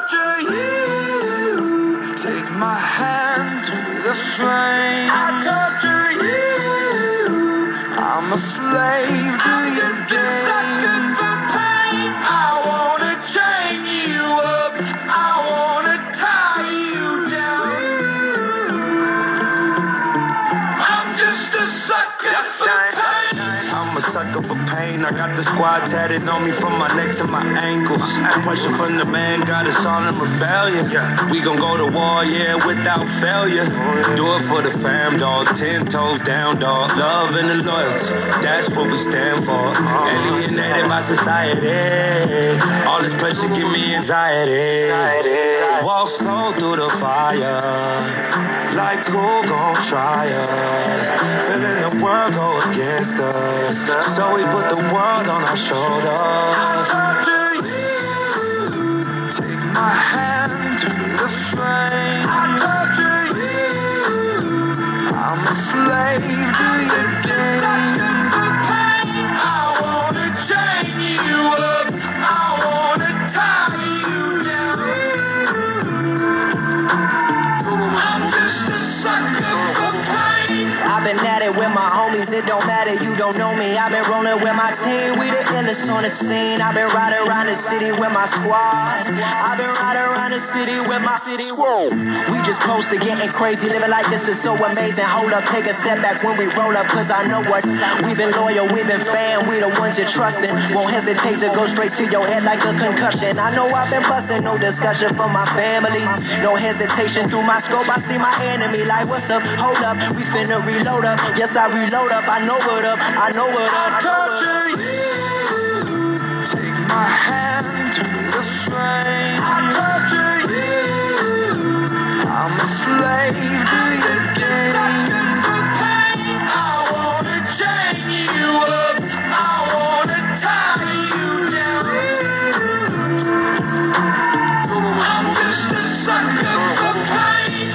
torture you. Take my hand through the flame. I torture you. I'm a slave to your games. I wanna chain you up. I wanna tie you down. I'm just a sucker for pain. I'm a sucker for pain. I got the squad tatted on me from my neck to my ankles. The pressure from the man got us all in rebellion. We gon' go to war, yeah, without failure. Do it for the fam, dog. 10 toes down, dog. Love and the loyalty, that's what we stand for. Alienated by society. All this pressure give me anxiety. Walk slow through the fire. Like who gon' try us? Feeling the world go against us. So we put the world on our shoulders. I torture you. Take my hand through the flame. I torture you. I'm a slave to your games. I wanna chain you up. I wanna tie you down. I'm just a sucker for pain. I've been at it with my homies, it don't matter, you don't know me. I've been rolling with my team, we the illest on the scene. I've been riding around the city with my squad. I've been riding around the city with my squad. We just posted getting crazy, living like this is so amazing. Hold up, take a step back when we roll up, cause I know what. We've been loyal, we've been fan, we the ones you're trusting. Won't hesitate to go straight to your head like a concussion. I know I've been busting, no discussion for my family. No hesitation through my scope, I see my enemy like, what's up, hold up, we finna reload up. Yes, I reload up, I know what up, I know what up. I torture you. Take my hand through the flame. I torture you. I'm a slave to your games. I wanna chain you up. I wanna tie you down. I'm just a sucker for pain.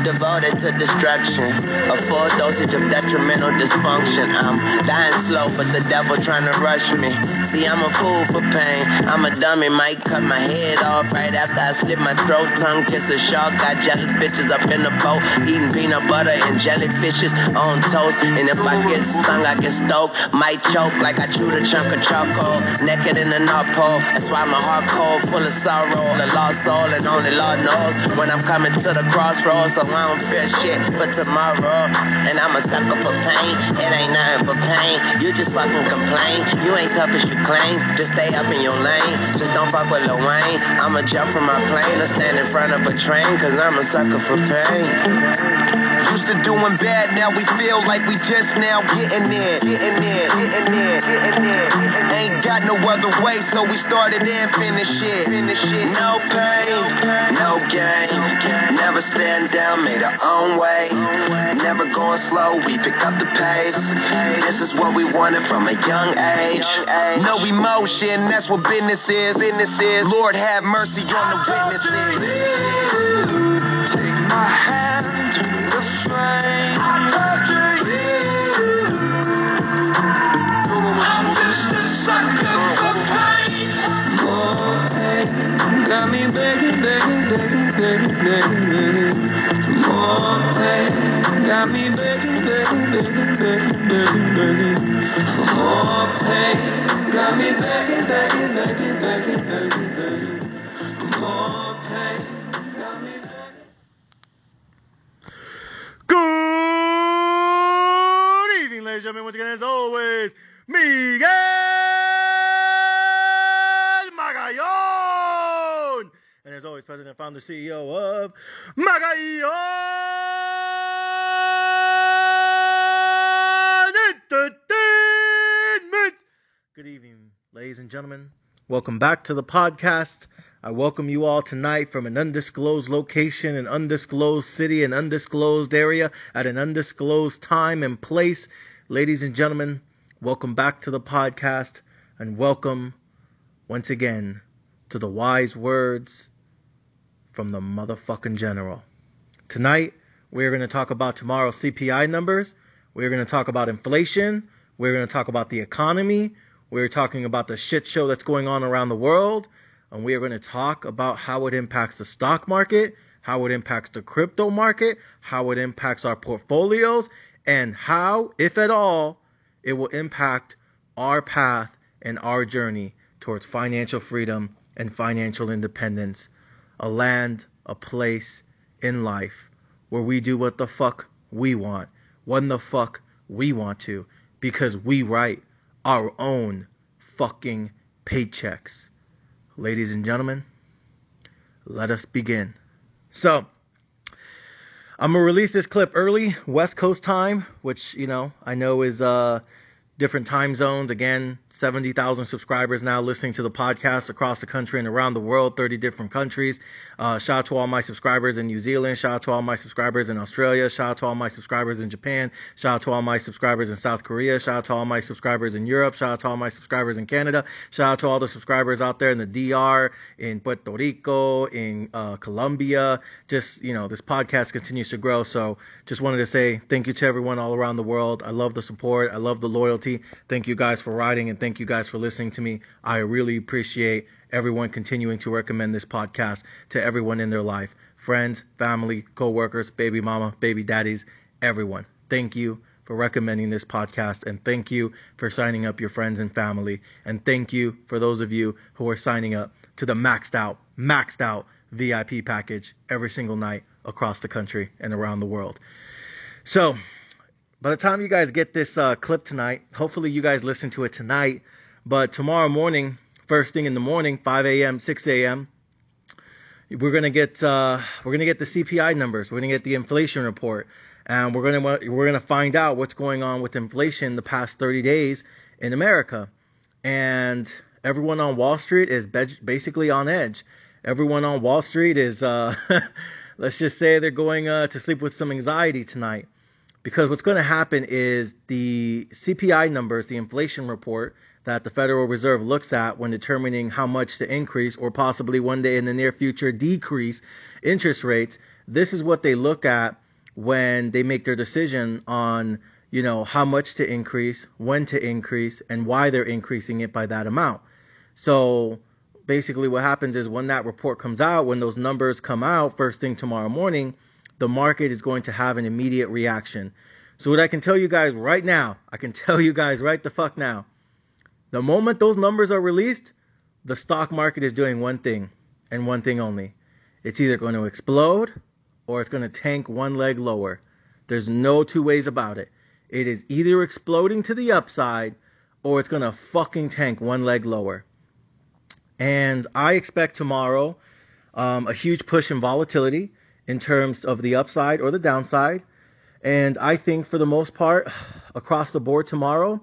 Devoted to destruction, a full dosage of detrimental dysfunction. I'm dying slow, but the devil trying to rush me. See, I'm a fool for pain. I'm a dummy, might cut my head off right after I slit my throat. Tongue kiss a shark, got jealous bitches up in the boat, eating peanut butter and jellyfishes on toast. And if I get stung, I get stoked. Might choke like I chewed a chunk of charcoal. Naked in the North Pole, that's why my heart cold, full of sorrow. The lost soul, and only Lord knows when I'm coming to the crossroads. So I don't fear shit for tomorrow. And I'm a sucker for pain. It ain't nothing but pain. You just fucking complain. You ain't tough as you claim. Just stay up in your lane. Just don't fuck with Lil Wayne. I'ma jump from my plane or stand in front of a train, cause I'm a sucker for pain. Used to doing bad, now we feel like we just now getting there. Ain't got no other way, so we started and finished it. No pain, no gain. Never stand down, made our own way. Never going slow, we pick up the pace. This is what we wanted from a young age. No emotion, that's what business is. Lord have mercy on the witnesses. Take my hand through the flame. I torture you. I'm just a sucker for pain. More pain, got me begging. For more pain, got me begging. For more pain, got me begging. For more pain. Good evening, ladies and gentlemen. Once again, as always, Miguel Magallon. And as always, President, Founder, CEO of Magallon Entertainment. Good evening, ladies and gentlemen. Welcome back to the podcast. I welcome you all tonight from an undisclosed location, an undisclosed city, an undisclosed area, at an undisclosed time and place. Ladies and gentlemen, welcome back to the podcast, and welcome once again to the wise words from the motherfucking general. Tonight, we're going to talk about tomorrow's CPI numbers. We're going to talk about inflation. We're going to talk about the economy. We're talking about the shit show that's going on around the world. and we are going to talk about how it impacts the stock market, how it impacts the crypto market, how it impacts our portfolios, and how, if at all, it will impact our path and our journey towards financial freedom and financial independence. A land, a place in life where we do what the fuck we want, when the fuck we want to, because we write our own fucking paychecks. Ladies and gentlemen, let us begin. So, I'm going to release this clip early, West Coast time, which, I know is different time zones. Again, 70,000 subscribers now listening to the podcast across the country and around the world, 30 different countries. Shout out to all my subscribers in New Zealand. Shout out to all my subscribers in Australia. Shout out to all my subscribers in Japan. Shout out to all my subscribers in South Korea. Shout out to all my subscribers in Europe. Shout out to all my subscribers in Canada. Shout out to all the subscribers out there in the DR, in Puerto Rico, in Colombia. Just, this podcast continues to grow. So just wanted to say thank you to everyone all around the world. I love the support. I love the loyalty. Thank you guys for riding, and thank you guys for listening to me. I really appreciate everyone continuing to recommend this podcast to everyone in their life. Friends, family, co-workers, baby mama, baby daddies, everyone. Thank you for recommending this podcast, and thank you for signing up your friends and family. And thank you for those of you who are signing up to the maxed out VIP package every single night across the country and around the world. So, by the time you guys get this clip tonight, hopefully you guys listen to it tonight, but tomorrow morning, first thing in the morning, 5 a.m., 6 a.m., we're gonna get the CPI numbers. We're gonna get the inflation report, and we're gonna find out what's going on with inflation the past 30 days in America. And everyone on Wall Street is basically on edge. Everyone on Wall Street is, let's just say they're going to sleep with some anxiety tonight. Because what's going to happen is the CPI numbers, the inflation report that the Federal Reserve looks at when determining how much to increase or possibly one day in the near future decrease interest rates, this is what they look at when they make their decision on, how much to increase, when to increase, and why they're increasing it by that amount. So basically what happens is when that report comes out, when those numbers come out first thing tomorrow morning, the market is going to have an immediate reaction. So what I can tell you guys right now, right the fuck now, the moment those numbers are released, the stock market is doing one thing and one thing only. It's either going to explode or it's going to tank one leg lower. There's no two ways about it. It is either exploding to the upside or it's going to fucking tank one leg lower. And I expect tomorrow a huge push in volatility in terms of the upside or the downside. And I think for the most part, across the board tomorrow,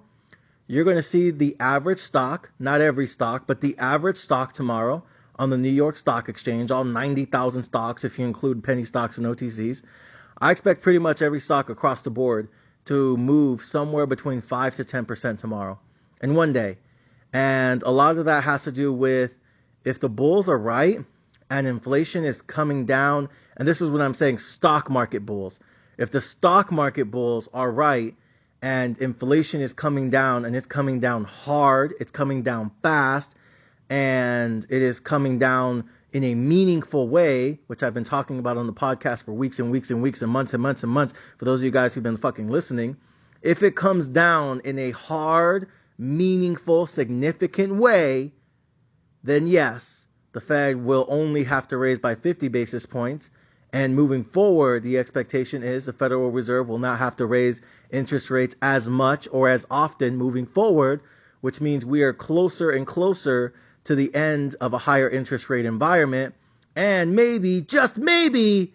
you're going to see the average stock, not every stock, but the average stock tomorrow on the New York Stock Exchange, all 90,000 stocks if you include penny stocks and OTCs. I expect pretty much every stock across the board to move somewhere between 5 to 10% tomorrow in one day. And a lot of that has to do with if the bulls are right and inflation is coming down, and this is what I'm saying, stock market bulls. If the stock market bulls are right and inflation is coming down, and it's coming down hard, it's coming down fast, and it is coming down in a meaningful way, which I've been talking about on the podcast for weeks and weeks and weeks and months and months and months, for those of you guys who've been fucking listening, if it comes down in a hard, meaningful, significant way, then yes, the Fed will only have to raise by 50 basis points. And moving forward, the expectation is the Federal Reserve will not have to raise interest rates as much or as often moving forward, which means we are closer and closer to the end of a higher interest rate environment. And maybe, just maybe,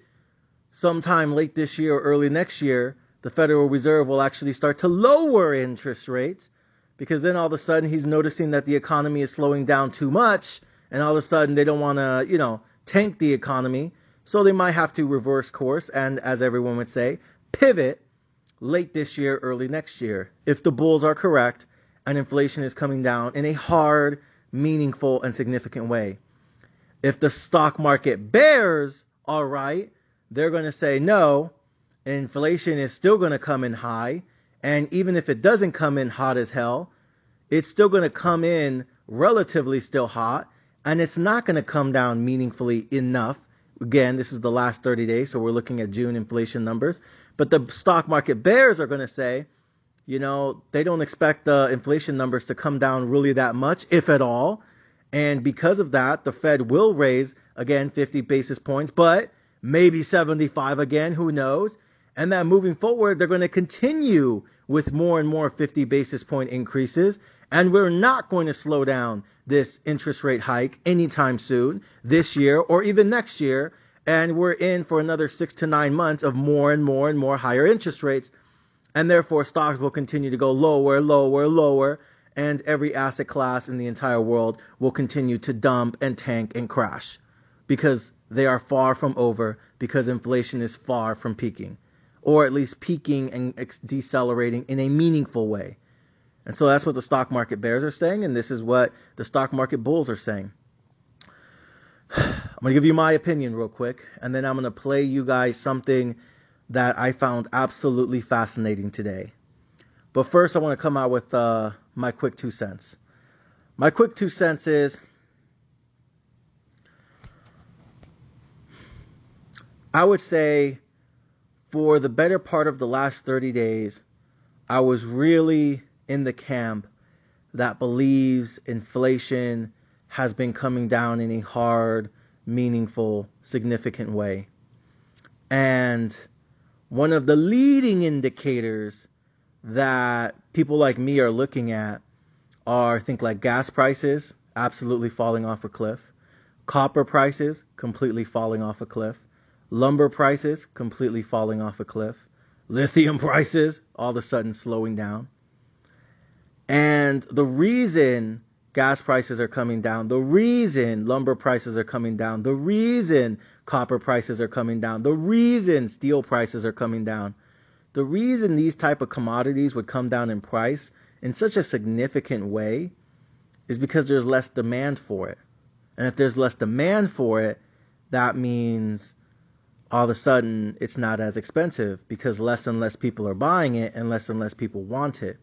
sometime late this year or early next year, the Federal Reserve will actually start to lower interest rates, because then all of a sudden he's noticing that the economy is slowing down too much. And all of a sudden they don't want to, tank the economy. So they might have to reverse course and, as everyone would say, pivot late this year, early next year, if the bulls are correct and inflation is coming down in a hard, meaningful, and significant way. If the stock market bears are right, they're going to say no, inflation is still going to come in high. And even if it doesn't come in hot as hell, it's still going to come in relatively still hot. And it's not going to come down meaningfully enough. Again, this is the last 30 days, so we're looking at June inflation numbers. But the stock market bears are going to say, you know, they don't expect the inflation numbers to come down really that much, if at all. And because of that, the Fed will raise, again, 50 basis points, but maybe 75 again, who knows? And that moving forward, they're going to continue with more and more 50 basis point increases. And we're not going to slow down this interest rate hike anytime soon, this year or even next year. And we're in for another 6 to 9 months of more and more and more higher interest rates. And therefore, stocks will continue to go lower, lower, lower. And every asset class in the entire world will continue to dump and tank and crash because they are far from over, because inflation is far from peaking, or at least peaking and decelerating in a meaningful way. And so that's what the stock market bears are saying, and this is what the stock market bulls are saying. I'm going to give you my opinion real quick, and then I'm going to play you guys something that I found absolutely fascinating today. But first, I want to come out with my quick 2 cents. My quick 2 cents is, I would say for the better part of the last 30 days, I was really in the camp that believes inflation has been coming down in a hard, meaningful, significant way. And one of the leading indicators that people like me are looking at are things like gas prices absolutely falling off a cliff, copper prices completely falling off a cliff, lumber prices completely falling off a cliff, lithium prices all of a sudden slowing down. And the reason gas prices are coming down, the reason lumber prices are coming down, the reason copper prices are coming down, the reason steel prices are coming down, the reason these type of commodities would come down in price in such a significant way is because there's less demand for it. And if there's less demand for it, that means all of a sudden it's not as expensive because less and less people are buying it and less people want it.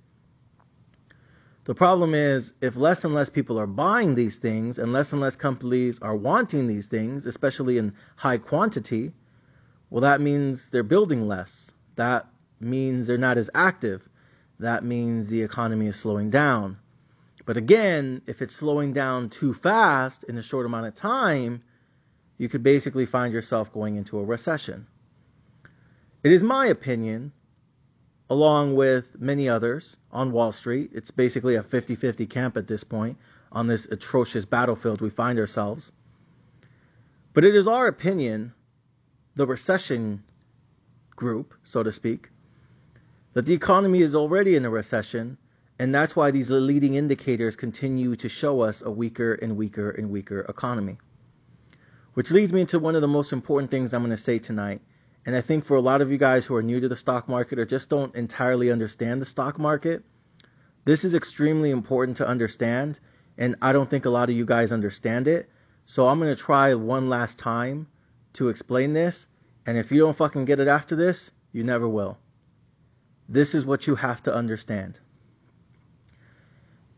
The problem is, if less and less people are buying these things and less companies are wanting these things, especially in high quantity, well, that means they're building less. That means they're not as active. That means the economy is slowing down. But again, if it's slowing down too fast in a short amount of time, you could basically find yourself going into a recession. It is my opinion, along with many others on Wall Street, it's basically a 50-50 camp at this point on this atrocious battlefield we find ourselves. But it is our opinion, the recession group, so to speak, that the economy is already in a recession, and that's why these leading indicators continue to show us a weaker and weaker and weaker economy. Which leads me into one of the most important things I'm going to say tonight. And I think for a lot of you guys who are new to the stock market or just don't entirely understand the stock market, this is extremely important to understand, and I don't think a lot of you guys understand it. So I'm going to try one last time to explain this, and if you don't fucking get it after this, you never will. This is what you have to understand.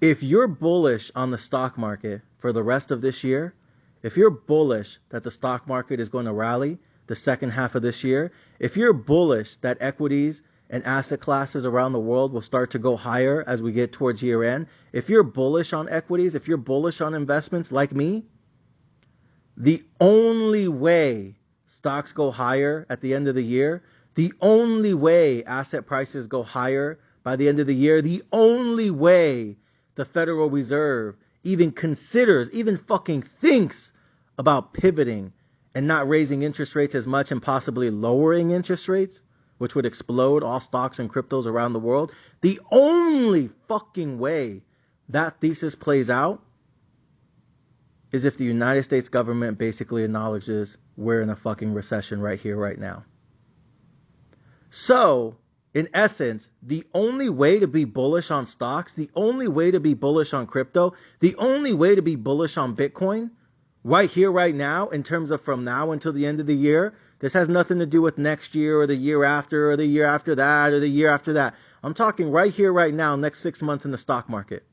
If you're bullish on the stock market for the rest of this year, if you're bullish that the stock market is going to rally the second half of this year, if you're bullish that equities and asset classes around the world will start to go higher as we get towards year end, if you're bullish on equities, if you're bullish on investments like me, the only way stocks go higher at the end of the year, the only way asset prices go higher by the end of the year, the only way the Federal Reserve even considers, even fucking thinks about pivoting and not raising interest rates as much and possibly lowering interest rates, which would explode all stocks and cryptos around the world, the only fucking way that thesis plays out is if the United States government basically acknowledges we're in a fucking recession right here, right now. So, in essence, the only way to be bullish on stocks, the only way to be bullish on crypto, the only way to be bullish on Bitcoin, right here, right now, in terms of from now until the end of the year, this has nothing to do with next year or the year after or the year after that or the year after that. I'm talking right here, right now, next 6 months in the stock market.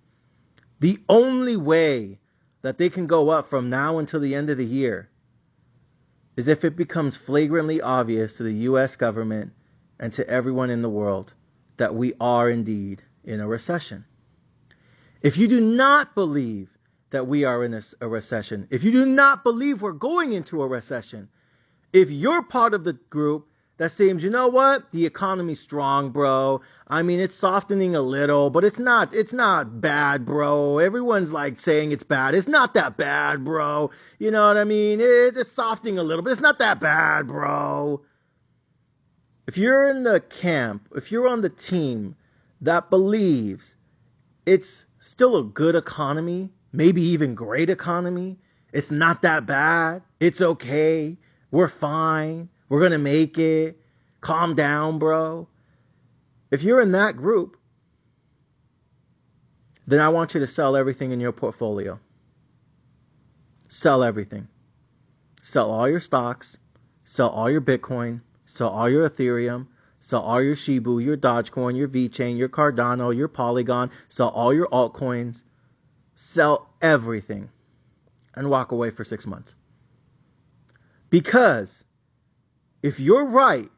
The only way that they can go up from now until the end of the year is if it becomes flagrantly obvious to the U.S. government and to everyone in the world that we are indeed in a recession. If you do not believe that we are in a recession, if you do not believe we're going into a recession, if you're part of the group that seems, you know what, the economy's strong, bro. I mean, it's softening a little, but it's not bad, bro. Everyone's like saying it's bad. It's not that bad, bro. You know what I mean? It's softening a little, but it's not that bad, bro. If you're in the camp, if you're on the team that believes it's still a good economy, maybe even great economy, it's not that bad, it's okay, we're fine, we're going to make it, calm down, bro. If you're in that group, then I want you to sell everything in your portfolio. Sell everything. Sell all your stocks, sell all your Bitcoin, sell all your Ethereum, sell all your Shibu, your Dogecoin, your VeChain, your Cardano, your Polygon, sell all your altcoins, sell everything, and walk away for 6 months. Because if you're right,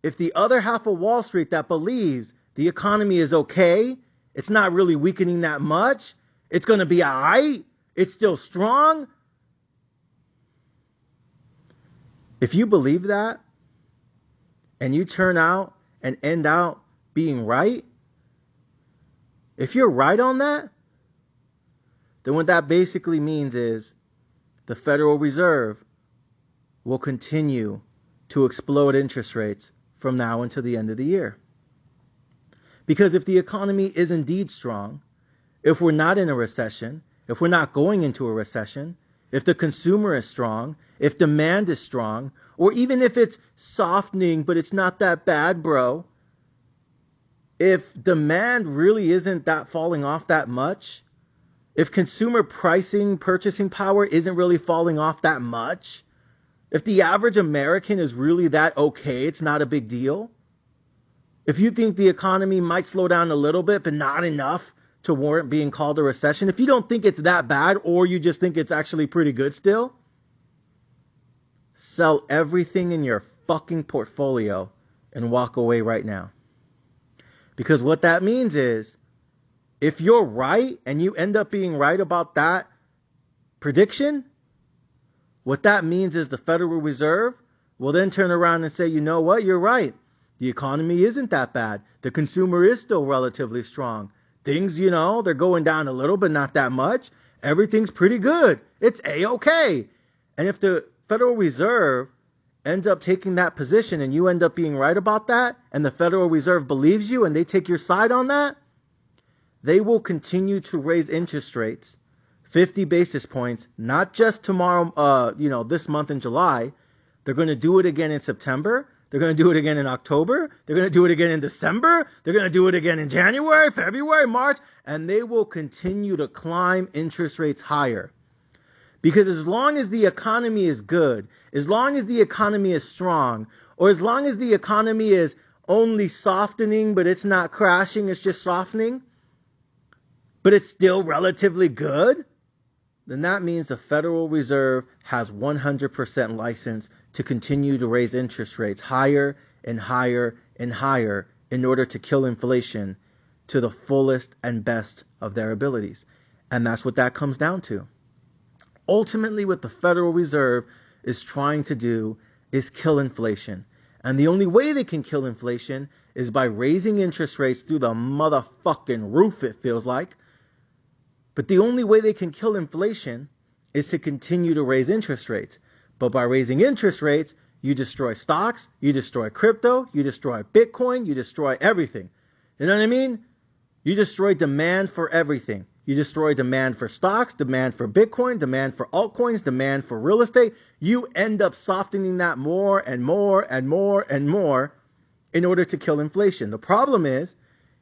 if the other half of Wall Street that believes the economy is okay, it's not really weakening that much, it's going to be all right, it's still strong. If you believe that, and you turn out and end out being right, if you're right on that, then what that basically means is the Federal Reserve will continue to explode interest rates from now until the end of the year. Because if the economy is indeed strong, if we're not in a recession, if we're not going into a recession, if the consumer is strong, if demand is strong, or even if it's softening but it's not that bad, bro, if demand really isn't that falling off that much, if consumer pricing, purchasing power isn't really falling off that much, if the average American is really that okay, it's not a big deal, if you think the economy might slow down a little bit but not enough to warrant being called a recession, if you don't think it's that bad or you just think it's actually pretty good still, sell everything in your fucking portfolio and walk away right now. Because what that means is, if you're right and you end up being right about that prediction, what that means is the Federal Reserve will then turn around and say, you know what, you're right. The economy isn't that bad. The consumer is still relatively strong. Things, they're going down a little, but not that much. Everything's pretty good. It's A-okay. And if the Federal Reserve ends up taking that position and you end up being right about that, and the Federal Reserve believes you and they take your side on that, they will continue to raise interest rates 50 basis points, not just tomorrow, this month in July. They're going to do it again in September. They're going to do it again in October. They're going to do it again in December. They're going to do it again in January, February, March, and they will continue to climb interest rates higher. Because as long as the economy is good, as long as the economy is strong, or as long as the economy is only softening, but it's not crashing, it's just softening, but it's still relatively good, then that means the Federal Reserve has 100% license to continue to raise interest rates higher and higher and higher in order to kill inflation to the fullest and best of their abilities. And that's what that comes down to. Ultimately, what the Federal Reserve is trying to do is kill inflation. And the only way they can kill inflation is by raising interest rates through the motherfucking roof, it feels like. But the only way they can kill inflation is to continue to raise interest rates. But by raising interest rates, you destroy stocks, you destroy crypto, you destroy Bitcoin, you destroy everything. You know what I mean? You destroy demand for everything. You destroy demand for stocks, demand for Bitcoin, demand for altcoins, demand for real estate. You end up softening that more and more and more and more in order to kill inflation. The problem is,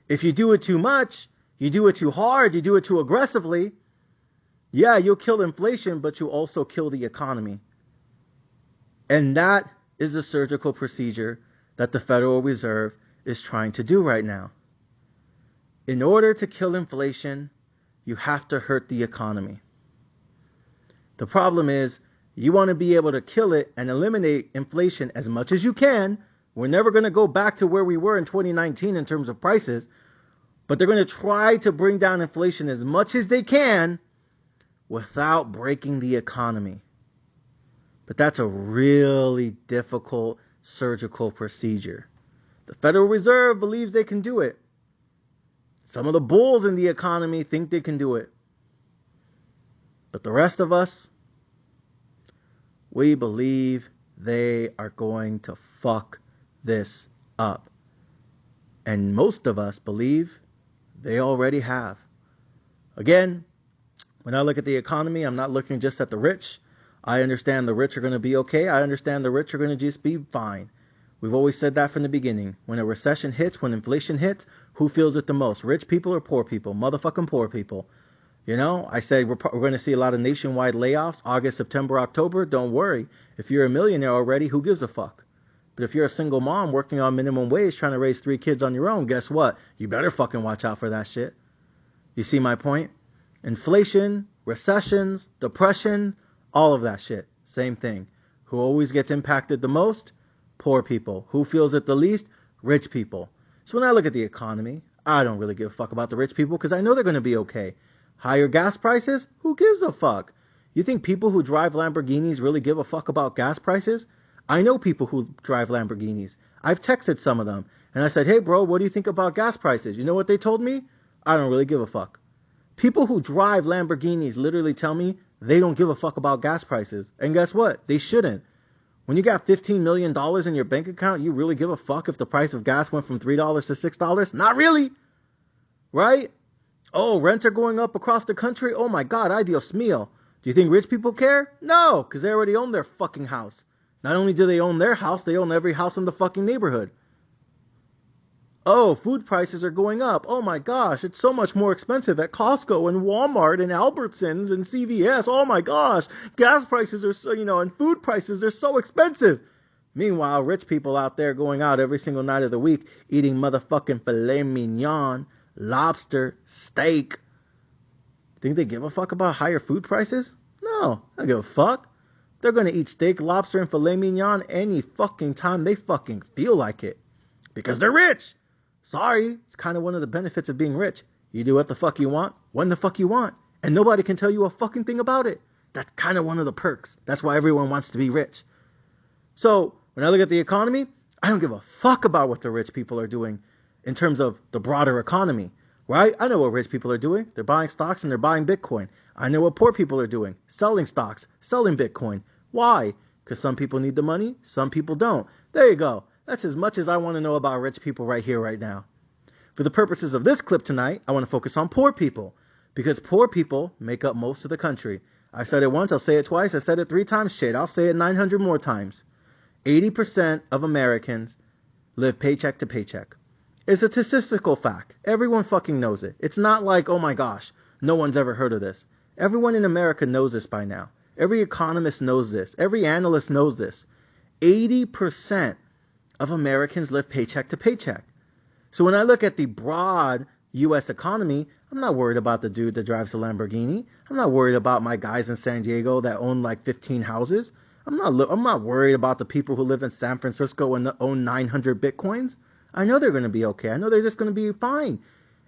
if you do it too much, you do it too hard, you do it too aggressively, yeah, you'll kill inflation, but you'll also kill the economy. And that is the surgical procedure that the Federal Reserve is trying to do right now. In order to kill inflation, you have to hurt the economy. The problem is you want to be able to kill it and eliminate inflation as much as you can. We're never going to go back to where we were in 2019 in terms of prices, but they're going to try to bring down inflation as much as they can without breaking the economy. But that's a really difficult surgical procedure. The Federal Reserve believes they can do it. Some of the bulls in the economy think they can do it. But the rest of us, we believe they are going to fuck this up. And most of us believe they already have. Again, when I look at the economy, I'm not looking just at the rich. I understand the rich are going to be okay. I understand the rich are going to just be fine. We've always said that from the beginning. When a recession hits, when inflation hits, who feels it the most? Rich people or poor people? Motherfucking poor people. You know, I said we're going to see a lot of nationwide layoffs, August, September, October. Don't worry. If you're a millionaire already, who gives a fuck? But if you're a single mom working on minimum wage trying to raise 3 kids on your own, guess what? You better fucking watch out for that shit. You see my point? Inflation, recessions, depression, all of that shit. Same thing. Who always gets impacted the most? Poor people. Who feels it the least? Rich people. So when I look at the economy, I don't really give a fuck about the rich people because I know they're going to be okay. Higher gas prices? Who gives a fuck? You think people who drive Lamborghinis really give a fuck about gas prices? I know people who drive Lamborghinis. I've texted some of them. And I said, hey bro, what do you think about gas prices? You know what they told me? I don't really give a fuck. People who drive Lamborghinis literally tell me they don't give a fuck about gas prices. And guess what? They shouldn't. When you got $15 million in your bank account, you really give a fuck if the price of gas went from $3 to $6? Not really. Right? Oh, rents are going up across the country? Oh my God, ay Dios mío. Do you think rich people care? No, because they already own their fucking house. Not only do they own their house, they own every house in the fucking neighborhood. Oh, food prices are going up. Oh my gosh, it's so much more expensive at Costco and Walmart and Albertsons and CVS. Oh my gosh, gas prices are so, and food prices, they're so expensive. Meanwhile, rich people out there going out every single night of the week eating motherfucking filet mignon, lobster, steak. Think they give a fuck about higher food prices? No, I don't give a fuck. They're going to eat steak, lobster, and filet mignon any fucking time they fucking feel like it. Because they're rich. Sorry, it's kind of one of the benefits of being rich. You do what the fuck you want, when the fuck you want, and nobody can tell you a fucking thing about it. That's kind of one of the perks. That's why everyone wants to be rich. So, when I look at the economy, I don't give a fuck about what the rich people are doing in terms of the broader economy, right? I know what rich people are doing. They're buying stocks and they're buying Bitcoin. I know what poor people are doing. Selling stocks, selling Bitcoin. Why? Because some people need the money, some people don't. There you go. That's as much as I want to know about rich people right here, right now. For the purposes of this clip tonight, I want to focus on poor people. Because poor people make up most of the country. I said it once, I'll say it twice, I said it 3 times, shit, I'll say it 900 more times. 80% of Americans live paycheck to paycheck. It's a statistical fact. Everyone fucking knows it. It's not like, oh my gosh, no one's ever heard of this. Everyone in America knows this by now. Every economist knows this. Every analyst knows this. 80% of Americans live paycheck to paycheck. So when I look at the broad U.S. economy, I'm not worried about the dude that drives a Lamborghini. I'm not worried about my guys in San Diego that own like 15 houses. I'm not worried about the people who live in San Francisco and own 900 Bitcoins. I know they're going to be okay. I know they're just going to be fine.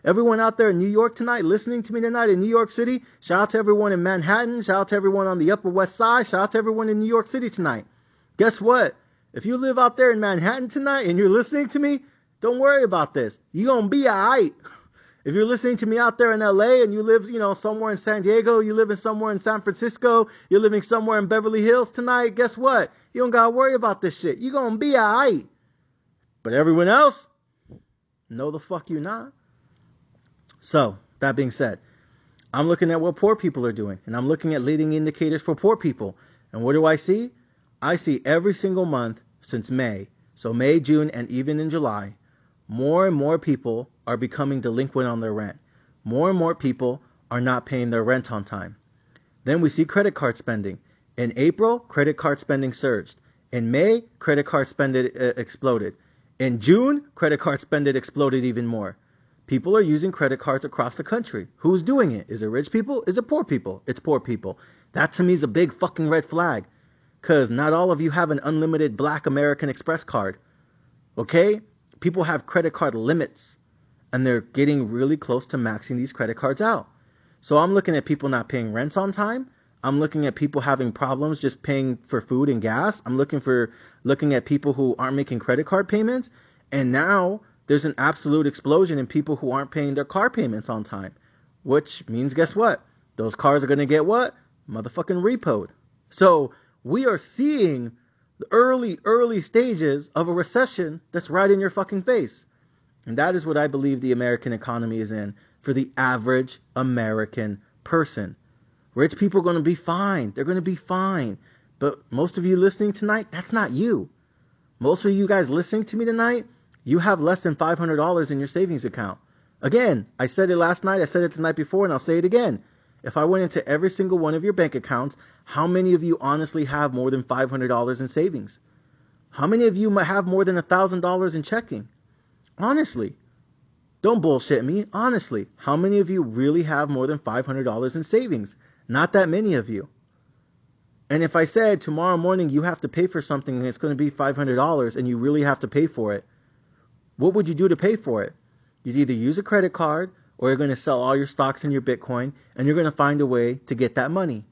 Everyone out there in New York tonight, listening to me tonight in New York City, shout out to everyone in Manhattan, shout out to everyone on the Upper West Side, shout out to everyone in New York City tonight. Guess what? If you live out there in Manhattan tonight and you're listening to me, don't worry about this. You're going to be all right. If you're listening to me out there in LA and you live, somewhere in San Diego, you live in somewhere in San Francisco, you're living somewhere in Beverly Hills tonight, guess what? You don't got to worry about this shit. You're going to be all right. But everyone else, no the fuck you not. So, that being said, I'm looking at what poor people are doing, and I'm looking at leading indicators for poor people. And what do I see? I see every single month since May, so May, June, and even in July, more and more people are becoming delinquent on their rent. More and more people are not paying their rent on time. Then we see credit card spending. In April, credit card spending surged. In May, credit card spending exploded. In June, credit card spending exploded even more. People are using credit cards across the country. Who's doing it? Is it rich people? Is it poor people? It's poor people. That to me is a big fucking red flag. Because not all of you have an unlimited Black American Express card. Okay? People have credit card limits. And they're getting really close to maxing these credit cards out. So I'm looking at people not paying rent on time. I'm looking at people having problems just paying for food and gas. I'm looking at people who aren't making credit card payments. And now there's an absolute explosion in people who aren't paying their car payments on time. Which means, guess what? Those cars are going to get what? Motherfucking repoed. So we are seeing the early stages of a recession that's right in your fucking face. And that is what I believe the American economy is in for the average American person. Rich people are going to be fine. They're going to be fine. But most of you listening tonight, that's not you. Most of you guys listening to me tonight, you have less than $500 in your savings account. Again, I said it last night, I said it the night before, and I'll say it again. If I went into every single one of your bank accounts, how many of you honestly have more than $500 in savings? How many of you might have more than $1,000 in checking? Honestly. Don't bullshit me. Honestly, how many of you really have more than $500 in savings? Not that many of you. And if I said tomorrow morning you have to pay for something and it's going to be $500 and you really have to pay for it, what would you do to pay for it? You'd either use a credit card or you're going to sell all your stocks and your Bitcoin and you're going to find a way to get that money.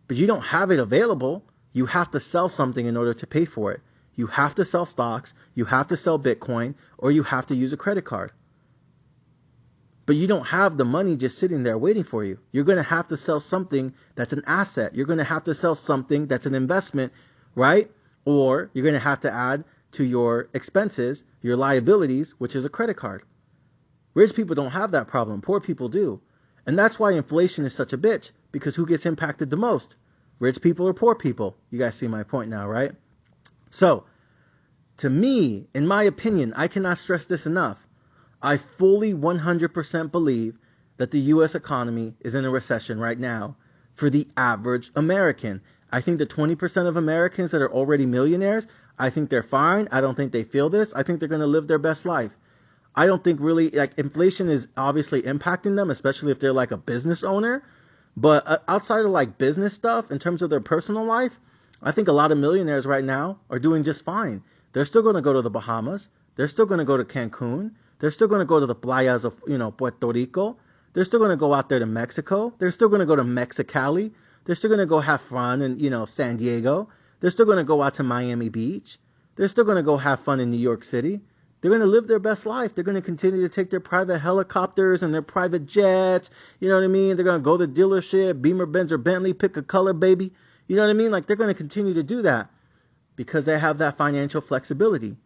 But you don't have it available. You have to sell something in order to pay for it. You have to sell stocks, you have to sell Bitcoin, or you have to use a credit card. But you don't have the money just sitting there waiting for you. You're going to have to sell something that's an asset. You're going to have to sell something that's an investment, right? Or you're going to have to add to your expenses, your liabilities, which is a credit card. Rich people don't have that problem. Poor people do. And that's why inflation is such a bitch, because who gets impacted the most? Rich people or poor people? You guys see my point now, right? So, to me, in my opinion, I cannot stress this enough. I fully 100% believe that the U.S. economy is in a recession right now for the average American. I think the 20% of Americans that are already millionaires, I think they're fine. I don't think they feel this. I think they're going to live their best life. I don't think really, inflation is obviously impacting them, especially if they're like a business owner. But outside of like business stuff, in terms of their personal life, I think a lot of millionaires right now are doing just fine. They're still going to go to the Bahamas. They're still going to go to Cancun. They're still going to go to the playas of, Puerto Rico. They're still going to go out there to Mexico. They're still going to go to Mexicali. They're still going to go have fun in, San Diego. They're still going to go out to Miami Beach. They're still going to go have fun in New York City. They're going to live their best life. They're going to continue to take their private helicopters and their private jets. You know what I mean? They're going to go to the dealership, Beamer, Benz, or Bentley, pick a color, baby. You know what I mean? Like, they're going to continue to do that because they have that financial flexibility.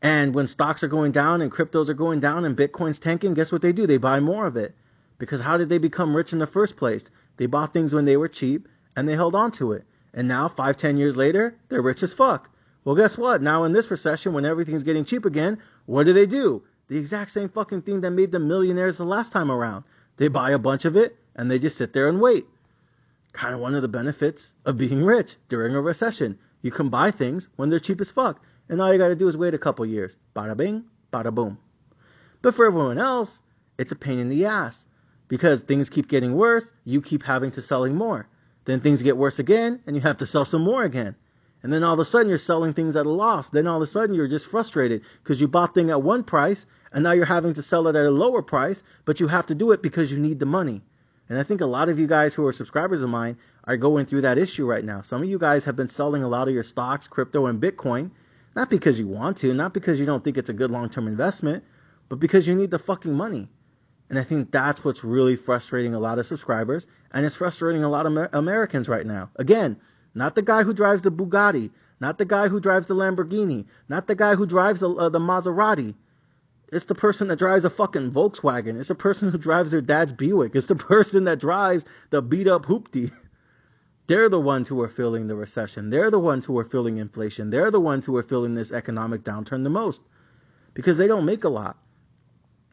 And when stocks are going down and cryptos are going down and Bitcoin's tanking, guess what they do? They buy more of it. Because how did they become rich in the first place? They bought things when they were cheap and they held on to it. And now, 5-10 years later, they're rich as fuck. Well, guess what? Now in this recession, when everything's getting cheap again, what do? The exact same fucking thing that made them millionaires the last time around. They buy a bunch of it and they just sit there and wait. Kind of one of the benefits of being rich during a recession. You can buy things when they're cheap as fuck. And all you got to do is wait a couple years. Bada bing, bada boom. But for everyone else, it's a pain in the ass. Because things keep getting worse, you keep having to selling more. Then things get worse again, and you have to sell some more again. And then all of a sudden you're selling things at a loss. Then all of a sudden you're just frustrated because you bought thing at one price, and now you're having to sell it at a lower price, but you have to do it because you need the money. And I think a lot of you guys who are subscribers of mine are going through that issue right now. Some of you guys have been selling a lot of your stocks, crypto, and Bitcoin, not because you want to, not because you don't think it's a good long-term investment, but because you need the fucking money. And I think that's what's really frustrating a lot of subscribers, and it's frustrating a lot of Americans right now. Again, not the guy who drives the Bugatti, not the guy who drives the Lamborghini, not the guy who drives the Maserati. It's the person that drives a fucking Volkswagen. It's the person who drives their dad's Buick. It's the person that drives the beat-up Hoopty. They're the ones who are feeling the recession. They're the ones who are feeling inflation. They're the ones who are feeling this economic downturn the most because they don't make a lot.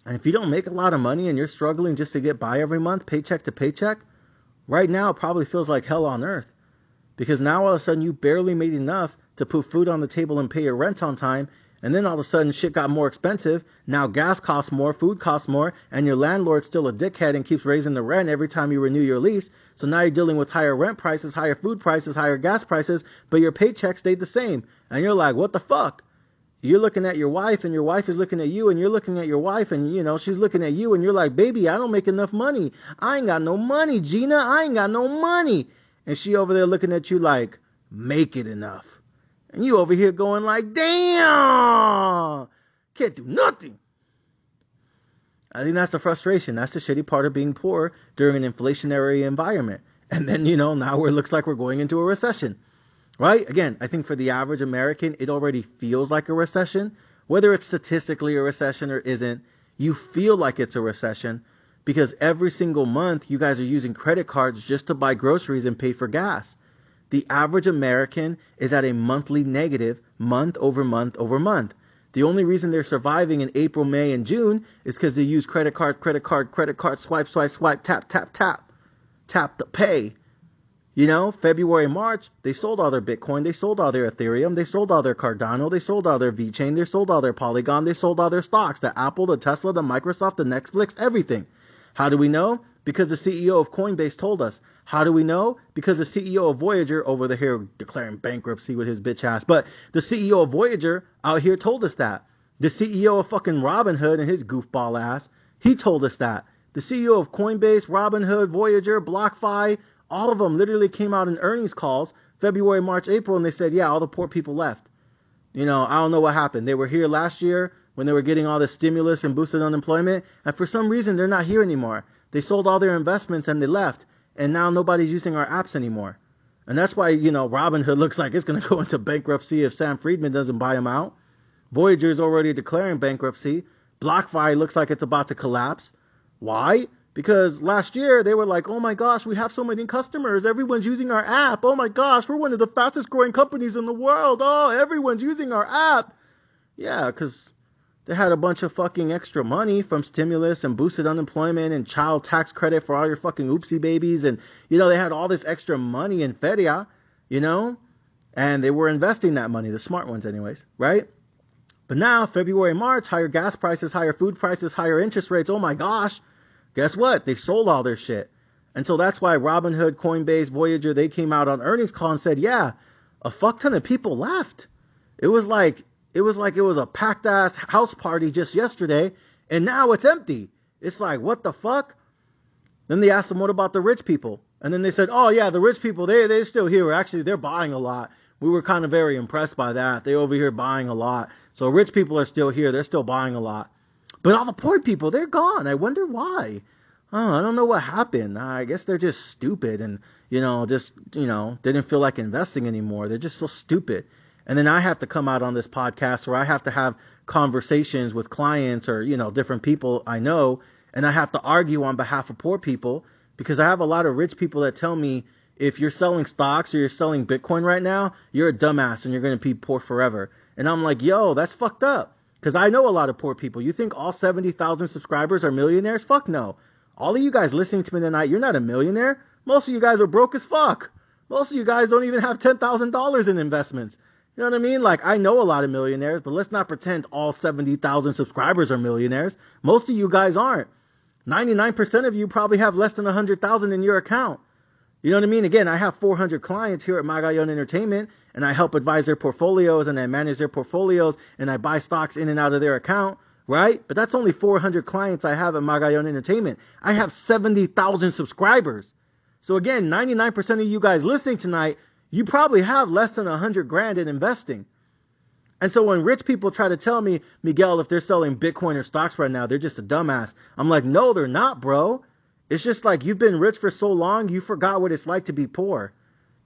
And if you don't make a lot of money and you're struggling just to get by every month, paycheck to paycheck, right now it probably feels like hell on earth. Because now all of a sudden you barely made enough to put food on the table and pay your rent on time. And then all of a sudden shit got more expensive. Now gas costs more, food costs more, and your landlord's still a dickhead and keeps raising the rent every time you renew your lease. So now you're dealing with higher rent prices, higher food prices, higher gas prices, but your paycheck stayed the same. And you're like, what the fuck? You're looking at your wife, and your wife is looking at you, and you're looking at your wife, and, you know, she's looking at you, and you're like, baby, I don't make enough money. I ain't got no money, Gina. I ain't got no money. And she over there looking at you like, make it enough. And you over here going like, damn, can't do nothing. I think that's the frustration. That's the shitty part of being poor during an inflationary environment. And then, you know, now it looks like we're going into a recession, right? Again, I think for the average American, it already feels like a recession. Whether it's statistically a recession or isn't, you feel like it's a recession because every single month you guys are using credit cards just to buy groceries and pay for gas. The average American is at a monthly negative, month over month over month. The only reason they're surviving in April, May, and June is because they use credit card, swipe, tap, tap the pay. You know, February, March, they sold all their Bitcoin, they sold all their Ethereum, they sold all their Cardano, they sold all their VeChain, they sold all their Polygon, they sold all their stocks, the Apple, the Tesla, the Microsoft, the Netflix, everything. How do we know? Because the CEO of Coinbase told us. How do we know? Because the CEO of Voyager over here declaring bankruptcy with his bitch ass. But the CEO of Voyager out here told us that. The CEO of fucking Robinhood and his goofball ass, he told us that. The CEO of Coinbase, Robinhood, Voyager, BlockFi, all of them literally came out in earnings calls February, March, April, and they said, yeah, all the poor people left. You know, I don't know what happened. They were here last year when they were getting all the stimulus and boosted unemployment, and for some reason they're not here anymore. They sold all their investments and they left, and now nobody's using our apps anymore. And that's why, you know, Robinhood looks like it's going to go into bankruptcy if Sam Friedman doesn't buy them out. Voyager is already declaring bankruptcy. BlockFi looks like it's about to collapse. Why? Because last year they were like, oh my gosh, we have so many customers. Everyone's using our app. Oh my gosh, we're one of the fastest growing companies in the world. Oh, everyone's using our app. Yeah, because they had a bunch of fucking extra money from stimulus and boosted unemployment and child tax credit for all your fucking oopsie babies. And, you know, they had all this extra money in Feria, you know, and they were investing that money, the smart ones anyways, right? But now, February, March, higher gas prices, higher food prices, higher interest rates. Oh my gosh. Guess what? They sold all their shit. And so that's why Robinhood, Coinbase, Voyager, they came out on earnings call and said, yeah, a fuck ton of people left. It was like it was a packed ass house party just yesterday, and now it's empty. It's like, what the fuck? Then they asked them, what about the rich people? And then they said, oh yeah, the rich people, they're still here. Actually, they're buying a lot. We were kind of very impressed by that. They over here buying a lot. So rich people are still here. They're still buying a lot. But all the poor people, they're gone. I wonder why. Oh, I don't know what happened. I guess they're just stupid and, didn't feel like investing anymore. They're just so stupid. And then I have to come out on this podcast where I have to have conversations with clients or, different people I know, and I have to argue on behalf of poor people because I have a lot of rich people that tell me if you're selling stocks or you're selling Bitcoin right now, you're a dumbass and you're going to be poor forever. And I'm like, yo, that's fucked up because I know a lot of poor people. You think all 70,000 subscribers are millionaires? Fuck no. All of you guys listening to me tonight, you're not a millionaire. Most of you guys are broke as fuck. Most of you guys don't even have $10,000 in investments. You know what I mean? Like, I know a lot of millionaires, but let's not pretend all 70,000 subscribers are millionaires. Most of you guys aren't. 99% of you probably have less than 100,000 in your account. You know what I mean? Again, I have 400 clients here at Magayon Entertainment, and I help advise their portfolios, and I manage their portfolios, and I buy stocks in and out of their account, right? But that's only 400 clients I have at Magayon Entertainment. I have 70,000 subscribers. So again, 99% of you guys listening tonight, you probably have less than 100 grand in investing. And so when rich people try to tell me, Miguel, if they're selling Bitcoin or stocks right now, they're just a dumbass. I'm like, no, they're not, bro. It's just like you've been rich for so long, you forgot what it's like to be poor.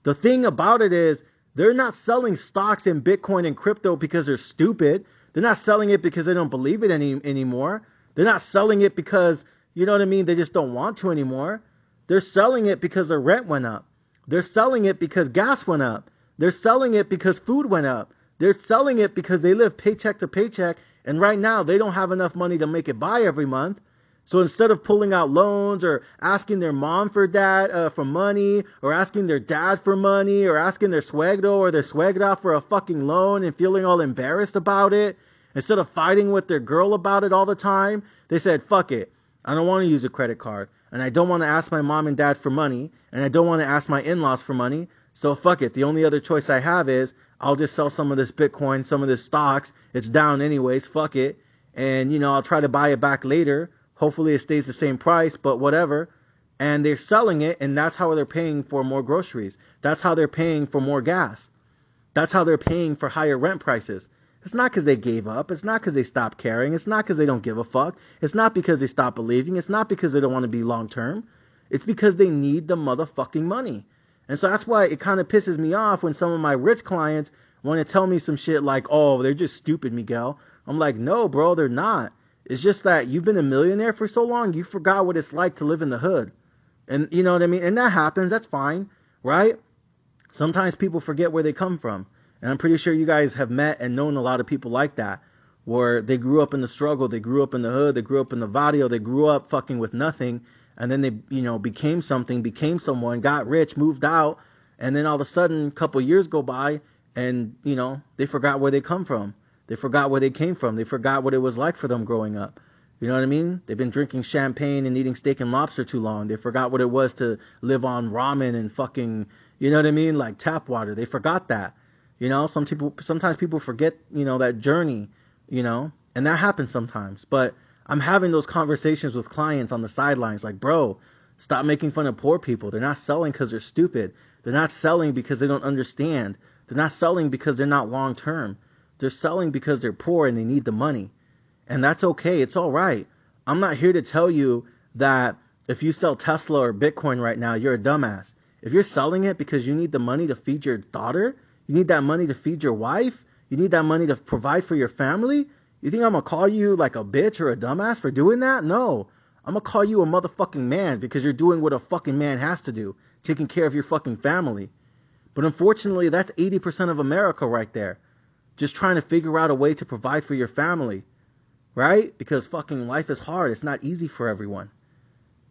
The thing about it is they're not selling stocks in Bitcoin and crypto because they're stupid. They're not selling it because they don't believe it anymore. They're not selling it because, you know what I mean, they just don't want to anymore. They're selling it because their rent went up. They're selling it because gas went up. They're selling it because food went up. They're selling it because they live paycheck to paycheck, and right now they don't have enough money to make it by every month. So instead of pulling out loans or asking their mom for money, or asking their dad for money, or asking their suegro or their suegra for a fucking loan and feeling all embarrassed about it, Instead of fighting with their girl about it all the time, they said, fuck it. I don't want to use a credit card. And I don't want to ask my mom and dad for money. And I don't want to ask my in-laws for money. So fuck it. The only other choice I have is I'll just sell some of this Bitcoin, some of this stocks. It's down anyways. Fuck it. And, I'll try to buy it back later. Hopefully it stays the same price, but whatever. And they're selling it, and that's how they're paying for more groceries. That's how they're paying for more gas. That's how they're paying for higher rent prices. It's not because they gave up. It's not because they stopped caring. It's not because they don't give a fuck. It's not because they stopped believing. It's not because they don't want to be long term. It's because they need the motherfucking money. And so that's why it kind of pisses me off when some of my rich clients want to tell me some shit like, oh, they're just stupid, Miguel. I'm like, no, bro, they're not. It's just that you've been a millionaire for so long, you forgot what it's like to live in the hood. And you know what I mean? And that happens. That's fine, right? Sometimes people forget where they come from. And I'm pretty sure you guys have met and known a lot of people like that, where they grew up in the struggle, they grew up in the hood, they grew up in the barrio, they grew up fucking with nothing, and then they, became something, became someone, got rich, moved out, and then all of a sudden, a couple years go by, and, they forgot where they come from. They forgot where they came from. They forgot what it was like for them growing up. You know what I mean? They've been drinking champagne and eating steak and lobster too long. They forgot what it was to live on ramen and fucking, you know what I mean? Like tap water. They forgot that. Sometimes people forget, that journey, and that happens sometimes. But I'm having those conversations with clients on the sidelines like, bro, stop making fun of poor people. They're not selling because they're stupid. They're not selling because they don't understand. They're not selling because they're not long term. They're selling because they're poor and they need the money. And that's okay. It's all right. I'm not here to tell you that if you sell Tesla or Bitcoin right now, you're a dumbass. If you're selling it because you need the money to feed your daughter, you need that money to feed your wife, you need that money to provide for your family, you think I'm going to call you like a bitch or a dumbass for doing that? No. I'm going to call you a motherfucking man because you're doing what a fucking man has to do, taking care of your fucking family. But unfortunately, that's 80% of America right there. Just trying to figure out a way to provide for your family. Right? Because fucking life is hard. It's not easy for everyone.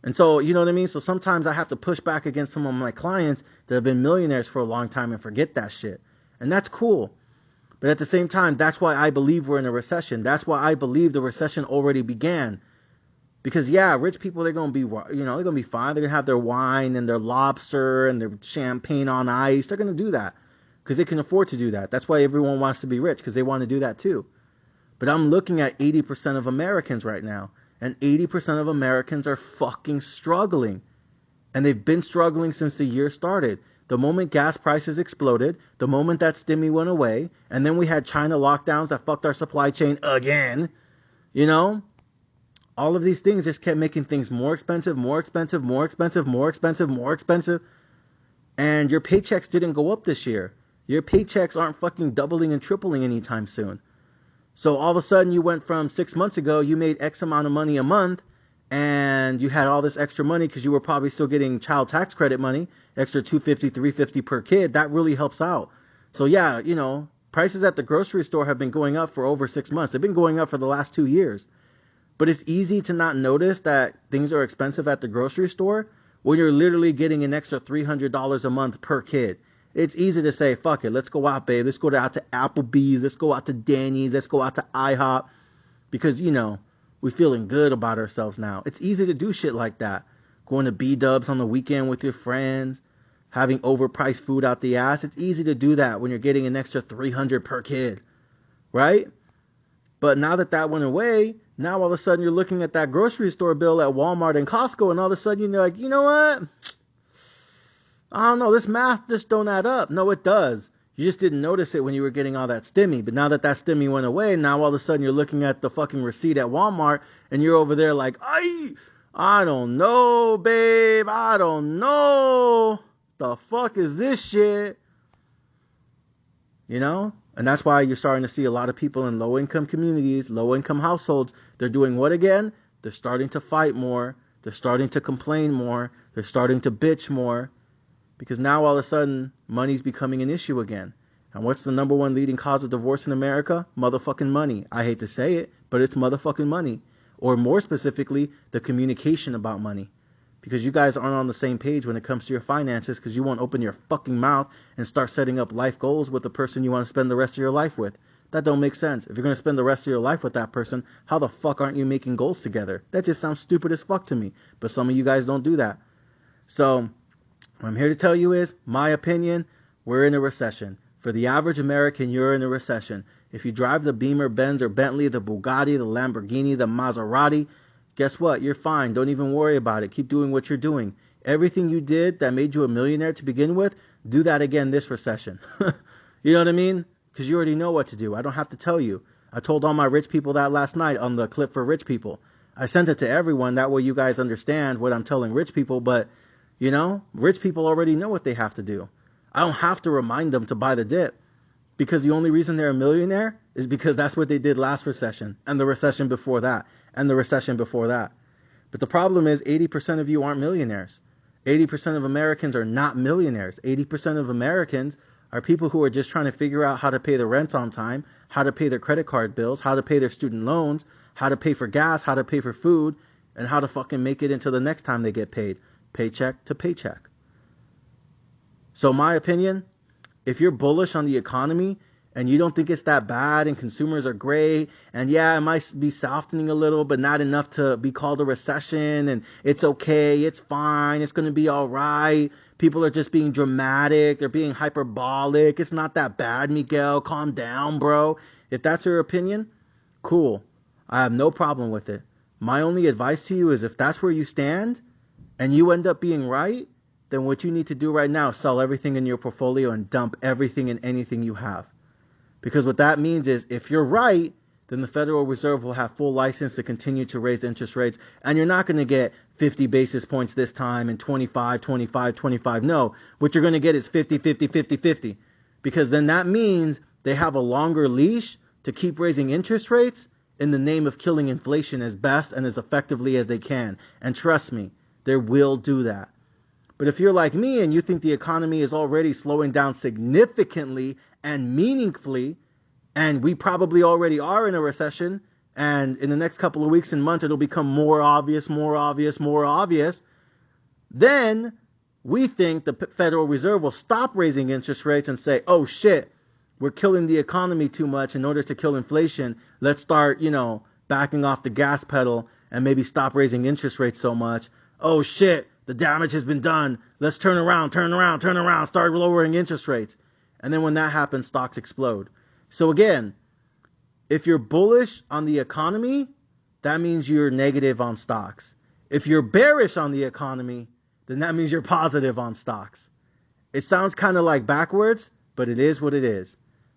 And so, you know what I mean? So sometimes I have to push back against some of my clients that have been millionaires for a long time and forget that shit. And that's cool. But at the same time, that's why I believe we're in a recession. That's why I believe the recession already began. Because, yeah, rich people, they're going to be, they're going to be fine. They're going to have their wine and their lobster and their champagne on ice. They're going to do that because they can afford to do that. That's why everyone wants to be rich, because they want to do that too. But I'm looking at 80% of Americans right now, and 80% of Americans are fucking struggling. And they've been struggling since the year started. The moment gas prices exploded, the moment that stimmy went away, and then we had China lockdowns that fucked our supply chain again, all of these things just kept making things more expensive, more expensive, more expensive, more expensive, more expensive. And your paychecks didn't go up this year. Your paychecks aren't fucking doubling and tripling anytime soon. So all of a sudden you went from 6 months ago, you made X amount of money a month, and you had all this extra money because you were probably still getting child tax credit money, extra $250, $350 per kid. That really helps out. So yeah, prices at the grocery store have been going up for over 6 months. They've been going up for the last 2 years. But it's easy to not notice that things are expensive at the grocery store when you're literally getting an extra $300 a month per kid. It's easy to say, fuck it, let's go out, babe. Let's go out to Applebee's. Let's go out to Danny's. Let's go out to IHOP. Because, we're feeling good about ourselves now. It's easy to do shit like that. Going to B-dubs on the weekend with your friends. Having overpriced food out the ass. It's easy to do that when you're getting an extra $300 per kid. Right? But now that went away, now all of a sudden you're looking at that grocery store bill at Walmart and Costco, and all of a sudden you're like, you know what? I don't know, this math just don't add up. No, it does. You just didn't notice it when you were getting all that stimmy. But now that stimmy went away, now all of a sudden you're looking at the fucking receipt at Walmart, and you're over there like, I don't know, babe. I don't know. The fuck is this shit? And that's why you're starting to see a lot of people in low-income communities, low-income households. They're doing what again? They're starting to fight more. They're starting to complain more. They're starting to bitch more. Because now all of a sudden, money's becoming an issue again. And what's the number one leading cause of divorce in America? Motherfucking money. I hate to say it, but it's motherfucking money. Or more specifically, the communication about money. Because you guys aren't on the same page when it comes to your finances, because you won't open your fucking mouth and start setting up life goals with the person you want to spend the rest of your life with. That don't make sense. If you're going to spend the rest of your life with that person, how the fuck aren't you making goals together? That just sounds stupid as fuck to me. But some of you guys don't do that. So what I'm here to tell you is, my opinion, we're in a recession. For the average American, you're in a recession. If you drive the Beamer, Benz, or Bentley, the Bugatti, the Lamborghini, the Maserati, guess what? You're fine. Don't even worry about it. Keep doing what you're doing. Everything you did that made you a millionaire to begin with, do that again this recession. You know what I mean? Because you already know what to do. I don't have to tell you. I told all my rich people that last night on the clip for rich people. I sent it to everyone. That way you guys understand what I'm telling rich people. But, you know, rich people already know what they have to do. I don't have to remind them to buy the dip. Because the only reason they're a millionaire is because that's what they did last recession. And the recession before that. And the recession before that. But the problem is 80% of you aren't millionaires. 80% of Americans are not millionaires. 80% of Americans are people who are just trying to figure out how to pay their rent on time, how to pay their credit card bills, how to pay their student loans, how to pay for gas, how to pay for food, and how to fucking make it until the next time they get paid. Paycheck to paycheck. So my opinion, if you're bullish on the economy and you don't think it's that bad and consumers are great and yeah, it might be softening a little but not enough to be called a recession and it's okay, it's fine, it's going to be all right. People are just being dramatic, they're being hyperbolic. It's not that bad, Miguel. Calm down, bro. If that's your opinion, cool. I have no problem with it. My only advice to you is if that's where you stand and you end up being right, then what you need to do right now is sell everything in your portfolio and dump everything and anything you have. Because what that means is if you're right, then the Federal Reserve will have full license to continue to raise interest rates. And you're not going to get 50 basis points this time and 25, 25, 25. No, what you're going to get is 50, 50, 50, 50. Because then that means they have a longer leash to keep raising interest rates in the name of killing inflation as best and as effectively as they can. And trust me, they will do that. But if you're like me and you think the economy is already slowing down significantly and meaningfully, and we probably already are in a recession, and in the next couple of weeks and months it'll become more obvious, then we think the Federal Reserve will stop raising interest rates and say, oh shit, we're killing the economy too much in order to kill inflation. Let's start, backing off the gas pedal and maybe stop raising interest rates so much. Oh shit, the damage has been done. Let's turn around, start lowering interest rates. And then when that happens, stocks explode. So again, if you're bullish on the economy, that means you're negative on stocks. If you're bearish on the economy, then that means you're positive on stocks. It sounds kind of like backwards, but it is what it is.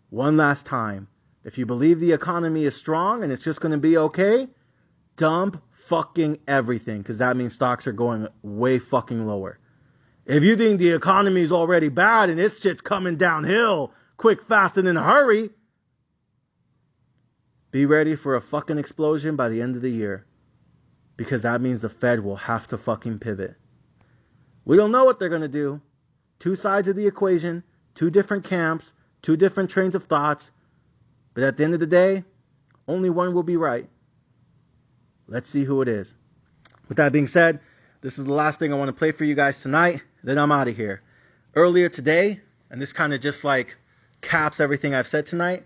One last time. If you believe the economy is strong and it's just going to be okay, dump fucking everything, because that means stocks are going way fucking lower. If you think the economy is already bad and this shit's coming downhill quick, fast, and in a hurry, be ready for a fucking explosion by the end of the year. Because that means the Fed will have to fucking pivot. We don't know what they're going to do. Two sides of the equation, two different camps, two different trains of thoughts. But at the end of the day, only one will be right. Let's see who it is. With that being said, this is the last thing I want to play for you guys tonight. Then I'm out of here. Earlier today, and this kind of just like caps everything I've said tonight,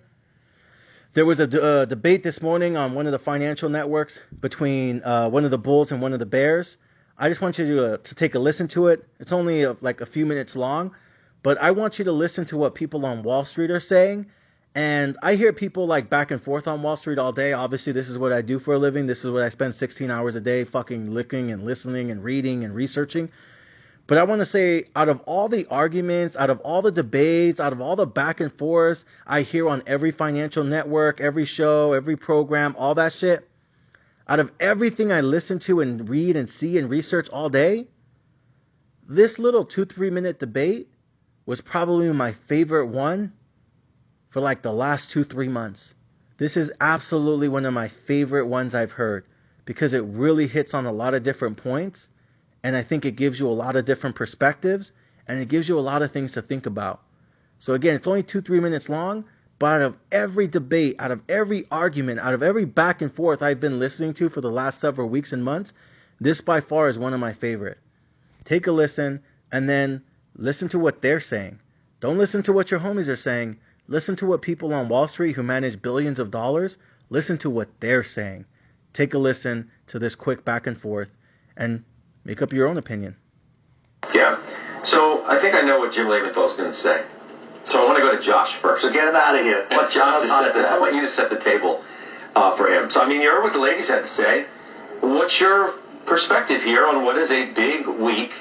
there was a debate this morning on one of the financial networks between one of the Bulls and one of the Bears. I just want you to take a listen to it. It's only like a few minutes long, but I want you to listen to what people on Wall Street are saying. And I hear people like back and forth on Wall Street all day. Obviously, this is what I do for a living. This is what I spend 16 hours a day fucking looking and listening and reading and researching. But I want to say, out of all the arguments, out of all the debates, out of all the back and forth I hear on every financial network, every show, every program, all that shit, out of everything I listen to and read and see and research all day, this little 2-3 minute debate was probably my favorite one for like the last 2-3 months. This is absolutely one of my favorite ones I've heard because it really hits on a lot of different points. And I think it gives you a lot of different perspectives, and it gives you a lot of things to think about. So again, it's only 2-3 minutes long, but out of every debate, out of every argument, out of every back and forth I've been listening to for the last several weeks and months, this by far is one of my favorite. Take a listen, and then listen to what they're saying. Don't listen to what your homies are saying. Listen to what people on Wall Street who manage billions of dollars, listen to what they're saying. Take a listen to this quick back and forth and make up your own opinion. Yeah. So I think I know what Jim Leventhal's going to say. So I want to go to Josh first. So get him out of here. I want you to set the table for him. So, I mean, you heard what the ladies had to say. What's your perspective here on what is a big week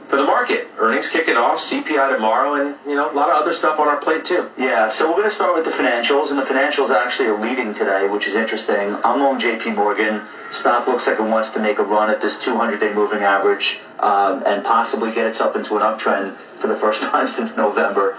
for the market? Earnings kicking off, CPI tomorrow, and, a lot of other stuff on our plate, too. Yeah, so we're going to start with the financials, and the financials actually are leading today, which is interesting. I'm long JP Morgan. Stock looks like it wants to make a run at this 200-day moving average and possibly get itself into an uptrend for the first time since November.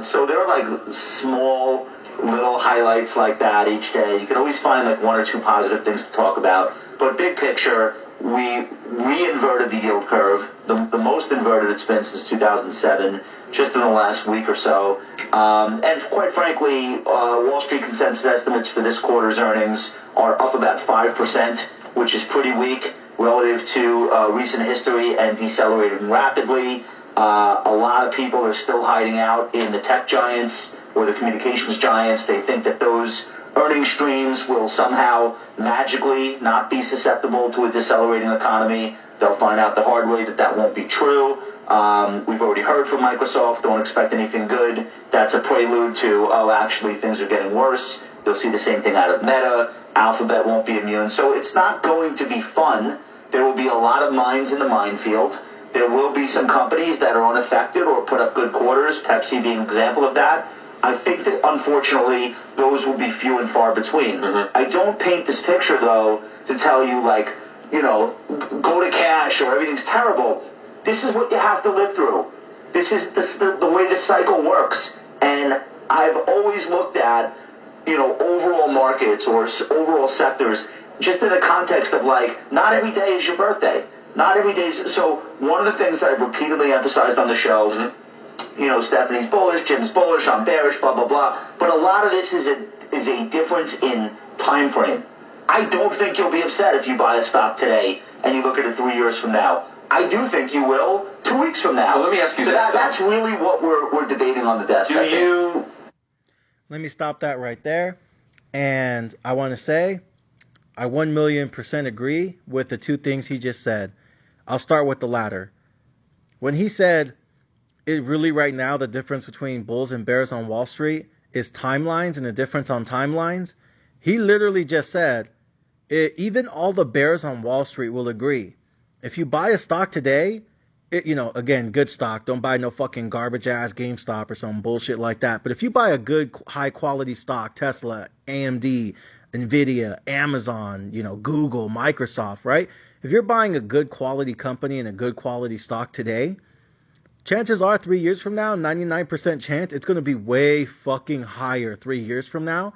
So there are like small little highlights like that each day. You can always find like one or two positive things to talk about. But big picture, we re-inverted the yield curve, the most inverted it's been since 2007, just in the last week or so. And quite frankly, Wall Street consensus estimates for this quarter's earnings are up about 5%, which is pretty weak relative to recent history and decelerating rapidly. A lot of people are still hiding out in the tech giants or the communications giants. They think that those earning streams will somehow magically not be susceptible to a decelerating economy. They'll find out the hard way that that won't be true. We've already heard from Microsoft, don't expect anything good. That's a prelude to, actually things are getting worse. You'll see the same thing out of Meta. Alphabet won't be immune. So it's not going to be fun. There will be a lot of mines in the minefield. There will be some companies that are unaffected or put up good quarters, Pepsi being an example of that. I think that, unfortunately, those will be few and far between. Mm-hmm. I don't paint this picture, though, to tell you, go to cash or everything's terrible. This is what you have to live through. This is the way this cycle works. And I've always looked at, overall markets or overall sectors just in the context of, not every day is your birthday. Not every day. So one of the things that I've repeatedly emphasized on the show, mm-hmm. Stephanie's bullish, Jim's bullish, I'm bearish, blah, blah, blah. But a lot of this is a difference in time frame. I don't think you'll be upset if you buy a stock today and you look at it 3 years from now. I do think you will 2 weeks from now. Well, let me ask you this. That's really what we're debating on the desk. Let me stop that right there. And I want to say I 1,000,000% agree with the two things he just said. I'll start with the latter. When he said it really right now the difference between bulls and bears on Wall Street is timelines and the difference on timelines, he literally just said even all the bears on Wall Street will agree. If you buy a stock today, again, good stock, don't buy no fucking garbage ass GameStop or some bullshit like that. But if you buy a good high quality stock, Tesla, AMD, Nvidia, Amazon, Google, Microsoft, right? If you're buying a good quality company and a good quality stock today, chances are 3 years from now, 99% chance it's going to be way fucking higher 3 years from now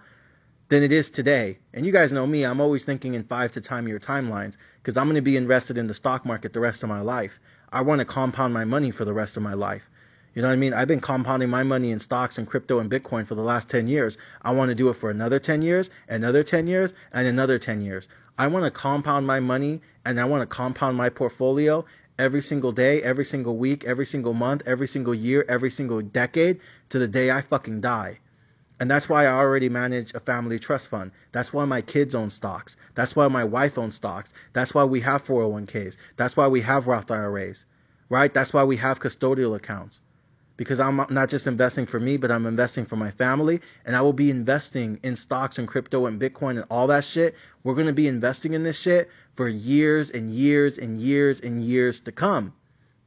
than it is today. And you guys know me, I'm always thinking in 5 to 10 year timelines because I'm going to be invested in the stock market the rest of my life. I want to compound my money for the rest of my life. You know what I mean? I've been compounding my money in stocks and crypto and Bitcoin for the last 10 years. I want to do it for another 10 years, another 10 years, and another 10 years. I want to compound my money and I want to compound my portfolio every single day, every single week, every single month, every single year, every single decade to the day I fucking die. And that's why I already manage a family trust fund. That's why my kids own stocks. That's why my wife owns stocks. That's why we have 401ks. That's why we have Roth IRAs, right? That's why we have custodial accounts. Because I'm not just investing for me, but I'm investing for my family. And I will be investing in stocks and crypto and Bitcoin and all that shit. We're going to be investing in this shit for years and years and years and years to come.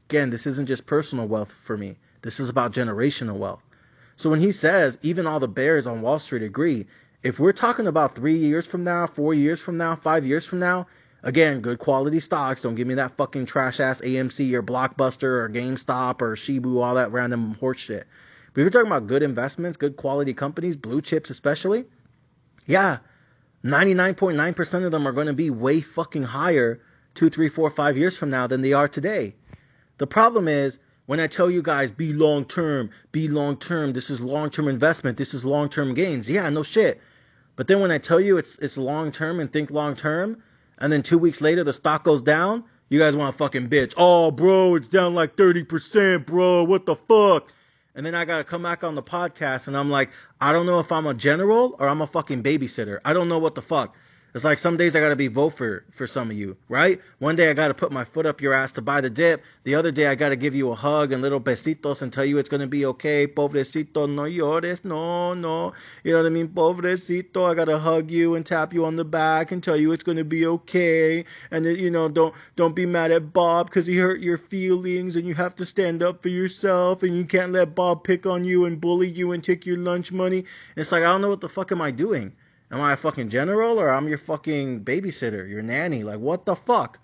Again, this isn't just personal wealth for me. This is about generational wealth. So when he says even all the bears on Wall Street agree, if we're talking about 3 years from now, 4 years from now, 5 years from now, again, good quality stocks. Don't give me that fucking trash-ass AMC or Blockbuster or GameStop or Shibu, all that random horse shit. But if you're talking about good investments, good quality companies, blue chips especially, yeah, 99.9% of them are going to be way fucking higher 2, 3, 4, 5 years from now than they are today. The problem is, when I tell you guys, be long-term, this is long-term investment, this is long-term gains, yeah, no shit. But then when I tell you it's long-term and think long-term, and then 2 weeks later the stock goes down, you guys want to fucking bitch. Oh, bro, it's down like 30%, bro, what the fuck? and then I gotta come back on the podcast, and I'm like, I don't know if I'm a general or I'm a fucking babysitter. I don't know what the fuck. It's like some days I gotta be both for some of you, right? One day I gotta put my foot up your ass to buy the dip. The other day I gotta give you a hug and little besitos and tell you it's gonna be okay. Pobrecito, no llores, no. You know what I mean? Pobrecito, I gotta hug you and tap you on the back and tell you it's gonna be okay. And you know, don't be mad at Bob because he hurt your feelings, and you have to stand up for yourself, and you can't let Bob pick on you and bully you and take your lunch money. And it's like, I don't know what the fuck am I doing. Am I a fucking general, or I'm your fucking babysitter, your nanny? Like, what the fuck?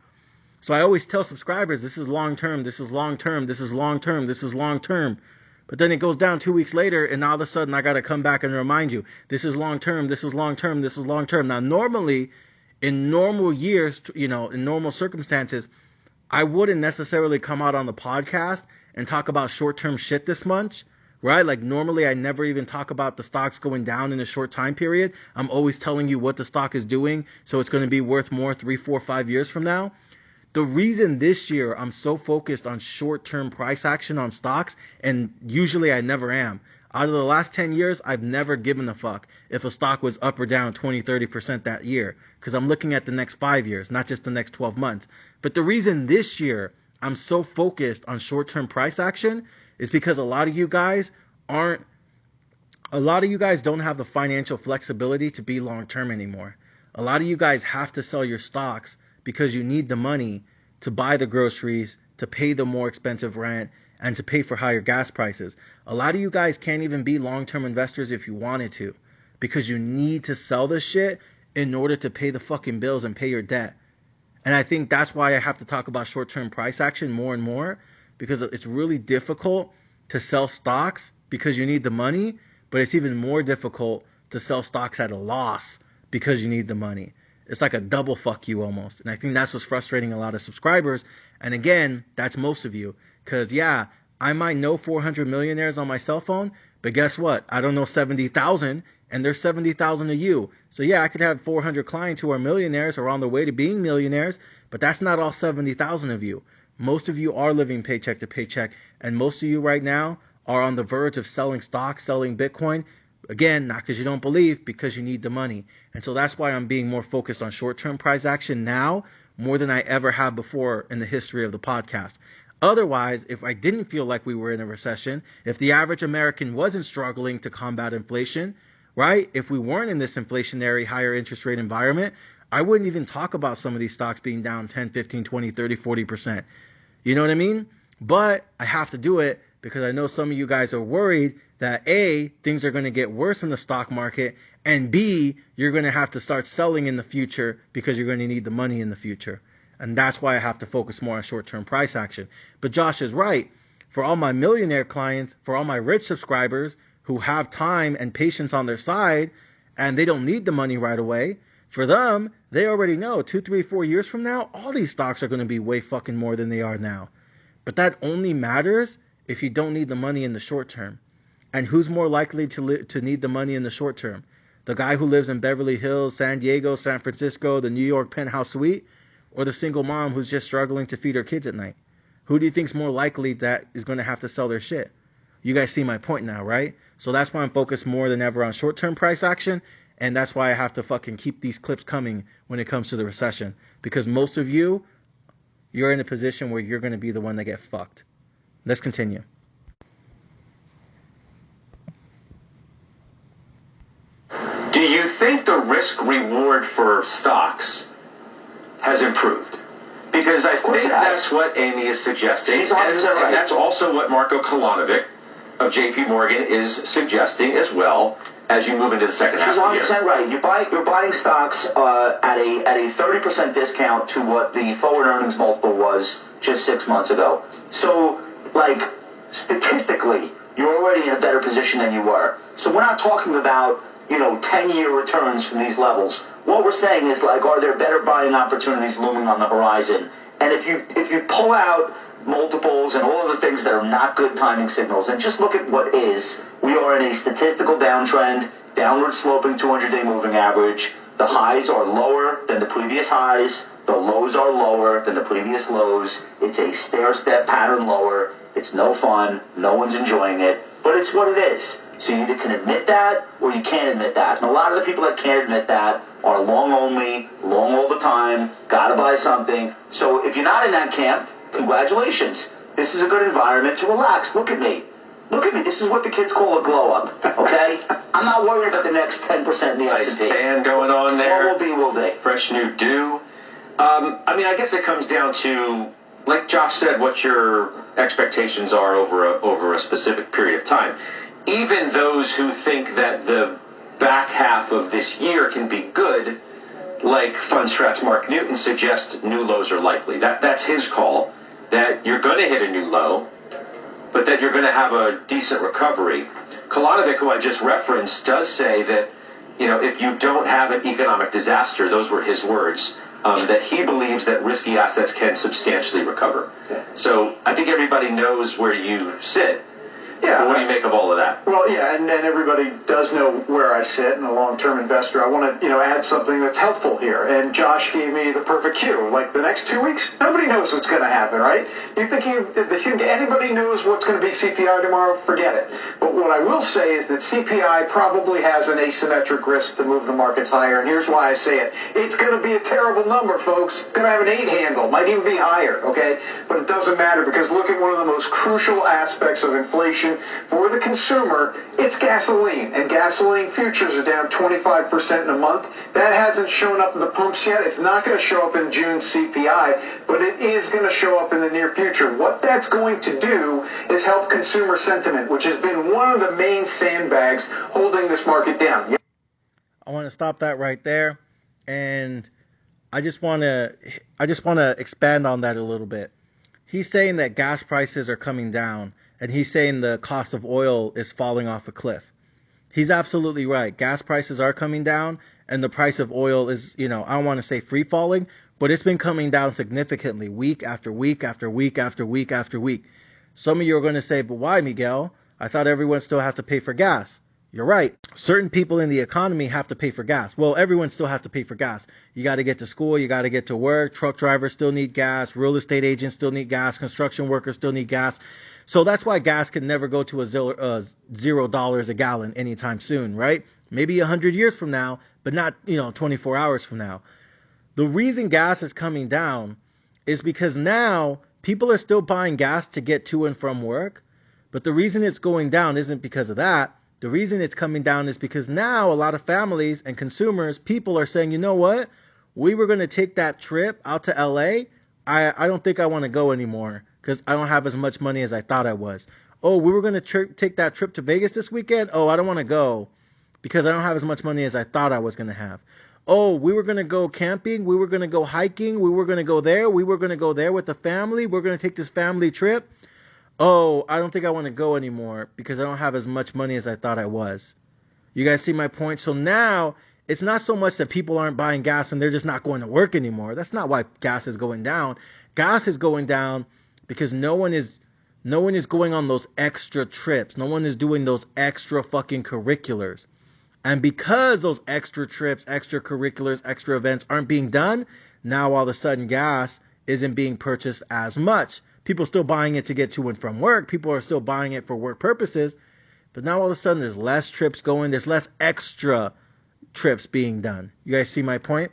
So I always tell subscribers, this is long term, this is long term, this is long term, this is long term. But then it goes down 2 weeks later, and all of a sudden I got to come back and remind you, this is long term, this is long term, this is long term. Now, normally, in normal years, you know, in normal circumstances, I wouldn't necessarily come out on the podcast and talk about short term shit this much. Right? Like normally I never even talk about the stocks going down in a short time period. I'm always telling you what the stock is doing, so it's going to be worth more 3, 4, 5 years from now. The reason this year I'm so focused on short-term price action on stocks, and usually I never am. Out of the last 10 years, I've never given a fuck if a stock was up or down 20, 30% that year, because I'm looking at the next 5 years, not just the next 12 months. But the reason this year I'm so focused on short-term price action is because a lot of you guys don't have the financial flexibility to be long-term anymore. A lot of you guys have to sell your stocks because you need the money to buy the groceries, to pay the more expensive rent, and to pay for higher gas prices. A lot of you guys can't even be long-term investors if you wanted to, because you need to sell this shit in order to pay the fucking bills and pay your debt. And I think that's why I have to talk about short-term price action more and more, because it's really difficult to sell stocks because you need the money, but it's even more difficult to sell stocks at a loss because you need the money. It's like a double fuck you almost. And I think that's what's frustrating a lot of subscribers. And again, that's most of you. Because yeah, I might know 400 millionaires on my cell phone, but guess what? I don't know 70,000, and there's 70,000 of you. So yeah, I could have 400 clients who are millionaires or on their way to being millionaires, but that's not all 70,000 of you. Most of you are living paycheck to paycheck, and most of you right now are on the verge of selling stocks, selling Bitcoin. Again, not because you don't believe, because you need the money. And so that's why I'm being more focused on short-term price action now more than I ever have before in the history of the podcast. Otherwise, if I didn't feel like we were in a recession, if the average American wasn't struggling to combat inflation, right? If we weren't in this inflationary higher interest rate environment, I wouldn't even talk about some of these stocks being down 10, 15, 20, 30, 40%. You know what I mean? But I have to do it because I know some of you guys are worried that A, things are going to get worse in the stock market, and B, you're going to have to start selling in the future because you're going to need the money in the future. And that's why I have to focus more on short-term price action. But Josh is right. For all my millionaire clients, for all my rich subscribers who have time and patience on their side, and they don't need the money right away, for them, they already know 2, 3, 4 years from now, all these stocks are going to be way fucking more than they are now. But that only matters if you don't need the money in the short term. And who's more likely to need the money in the short term? The guy who lives in Beverly Hills, San Diego, San Francisco, the New York penthouse suite, or the single mom who's just struggling to feed her kids at night? Who do you think's more likely that is going to have to sell their shit? You guys see my point now, right? So that's why I'm focused more than ever on short-term price action, and that's why I have to fucking keep these clips coming when it comes to the recession. Because most of you, you're in a position where you're going to be the one that get fucked. Let's continue. Do you think the risk-reward for stocks has improved? Because I think that's what Amy is suggesting. She's 100% right. And that's also what Marko Kolanovic of JP Morgan is suggesting as well as you move into the second half of the year. She's 100% right. You're buying stocks at a 30% discount to what the forward earnings multiple was just 6 months ago. So, like, statistically, you're already in a better position than you were. So we're not talking about 10-year returns from these levels. What we're saying is, like, are there better buying opportunities looming on the horizon? And if you pull out multiples and all of the things that are not good timing signals and just look at what is, we are in a statistical downtrend, downward sloping 200-day moving average. The highs are lower than the previous highs. The lows are lower than the previous lows. It's a stair-step pattern lower. It's no fun. No one's enjoying it. But it's what it is. So you either can admit that or you can't admit that. And a lot of the people that can't admit that are long only, long all the time, gotta buy something. So if you're not in that camp, congratulations. This is a good environment to relax. Look at me. Look at me. This is what the kids call a glow up. Okay? I'm not worried about the next 10% in the S&P. Nice tan going on there. What will be. Fresh new dew. I guess it comes down to, like Josh said, what your expectations are over a specific period of time. Even those who think that the back half of this year can be good, like Fundstrat's Mark Newton suggests, new lows are likely. That's his call, that you're going to hit a new low, but that you're going to have a decent recovery. Kolanovic, who I just referenced, does say that, if you don't have an economic disaster, those were his words, that he believes that risky assets can substantially recover. Yeah. So I think everybody knows where you sit. Yeah. But what do you make of all of that? Well, yeah, and everybody does know where I sit, and a long-term investor. I want to, add something that's helpful here. And Josh gave me the perfect cue. Like the next 2 weeks, nobody knows what's going to happen, right? You think anybody knows what's going to be CPI tomorrow? Forget it. But what I will say is that CPI probably has an asymmetric risk to move the markets higher. And here's why I say it. It's going to be a terrible number, folks. It's going to have an 8 handle. Might even be higher, okay? But it doesn't matter because look at one of the most crucial aspects of inflation for the consumer. It's gasoline, and gasoline futures are down 25% in a month. That hasn't shown up in the pumps yet. It's not going to show up in June CPI, but it is going to show up in the near future. What that's going to do is help consumer sentiment, which has been one of the main sandbags holding this market down. I want to stop that right there, and I just want to expand on that a little bit. He's saying that gas prices are coming down, and he's saying the cost of oil is falling off a cliff. He's absolutely right. Gas prices are coming down, and the price of oil is, I don't want to say free falling, but it's been coming down significantly week after week after week after week after week. Some of you are going to say, but why, Miguel? I thought everyone still has to pay for gas. You're right. Certain people in the economy have to pay for gas. Well, everyone still has to pay for gas. You got to get to school. You got to get to work. Truck drivers still need gas. Real estate agents still need gas. Construction workers still need gas. So that's why gas can never go to $0 a gallon anytime soon, right? Maybe 100 years from now, but not, 24 hours from now. The reason gas is coming down is because now people are still buying gas to get to and from work. But the reason it's going down isn't because of that. The reason it's coming down is because now a lot of families and consumers, people are saying, you know what? We were going to take that trip out to LA. I don't think I want to go anymore because I don't have as much money as I thought I was. Oh, we were going to take that trip to Vegas this weekend. Oh, I don't want to go because I don't have as much money as I thought I was going to have. Oh, we were going to go camping. We were going to go hiking. We were going to go there. We were going to go there with the family. We're going to take this family trip. Oh, I don't think I want to go anymore because I don't have as much money as I thought I was. You guys see my point? So now it's not so much that people aren't buying gas and they're just not going to work anymore. That's not why gas is going down. Gas is going down because no one is going on those extra trips. No one is doing those extra fucking curriculars. And because those extra trips, extra curriculars, extra events aren't being done, now all of a sudden gas isn't being purchased as much. People are still buying it to get to and from work. People are still buying it for work purposes. But now all of a sudden there's less trips going. There's less extra trips being done. You guys see my point?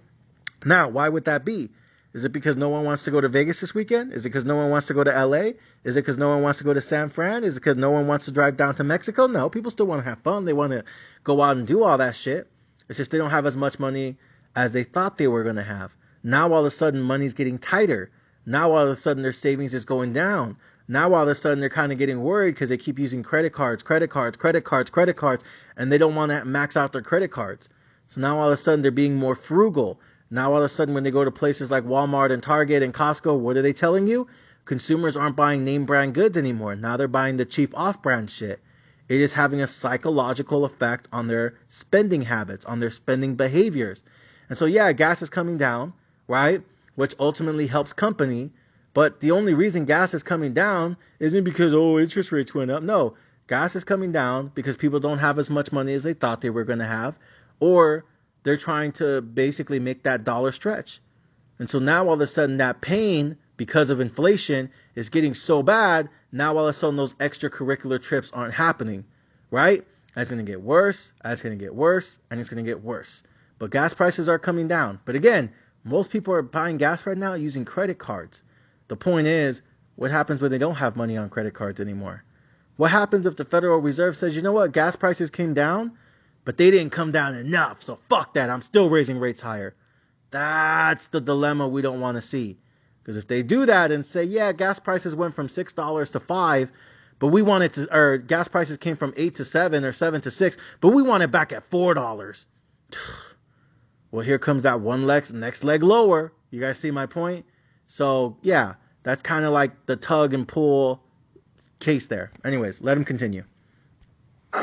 Now, why would that be? Is it because no one wants to go to Vegas this weekend? Is it because no one wants to go to LA? Is it because no one wants to go to San Fran? Is it because no one wants to drive down to Mexico? No, people still want to have fun. They want to go out and do all that shit. It's just they don't have as much money as they thought they were going to have. Now all of a sudden money's getting tighter. Now all of a sudden their savings is going down. Now all of a sudden they're kind of getting worried because they keep using credit cards, and they don't want to max out their credit cards. So now all of a sudden they're being more frugal. Now all of a sudden when they go to places like Walmart and Target and Costco, what are they telling you? Consumers aren't buying name brand goods anymore. Now they're buying the cheap off-brand shit. It is having a psychological effect on their spending habits, on their spending behaviors. And so yeah, gas is coming down, right? Which ultimately helps company. But the only reason gas is coming down isn't because, interest rates went up. No, gas is coming down because people don't have as much money as they thought they were going to have, or they're trying to basically make that dollar stretch. And so now all of a sudden that pain because of inflation is getting so bad, now all of a sudden those extracurricular trips aren't happening, right? And it's going to get worse, and it's going to get worse, and it's going to get worse. But gas prices are coming down. But again, most people are buying gas right now using credit cards. The point is, what happens when they don't have money on credit cards anymore? What happens if the Federal Reserve says, you know what, gas prices came down, but they didn't come down enough, so fuck that, I'm still raising rates higher. That's the dilemma we don't want to see. Because if they do that and say, yeah, gas prices went from $6 to $5, but we want it to, or gas prices came from 8 to 7 or 7 to 6, but we want it back at $4. Well, here comes that next leg lower. You guys see my point? So, yeah, that's kind of like the tug and pull case there. Anyways, let him continue.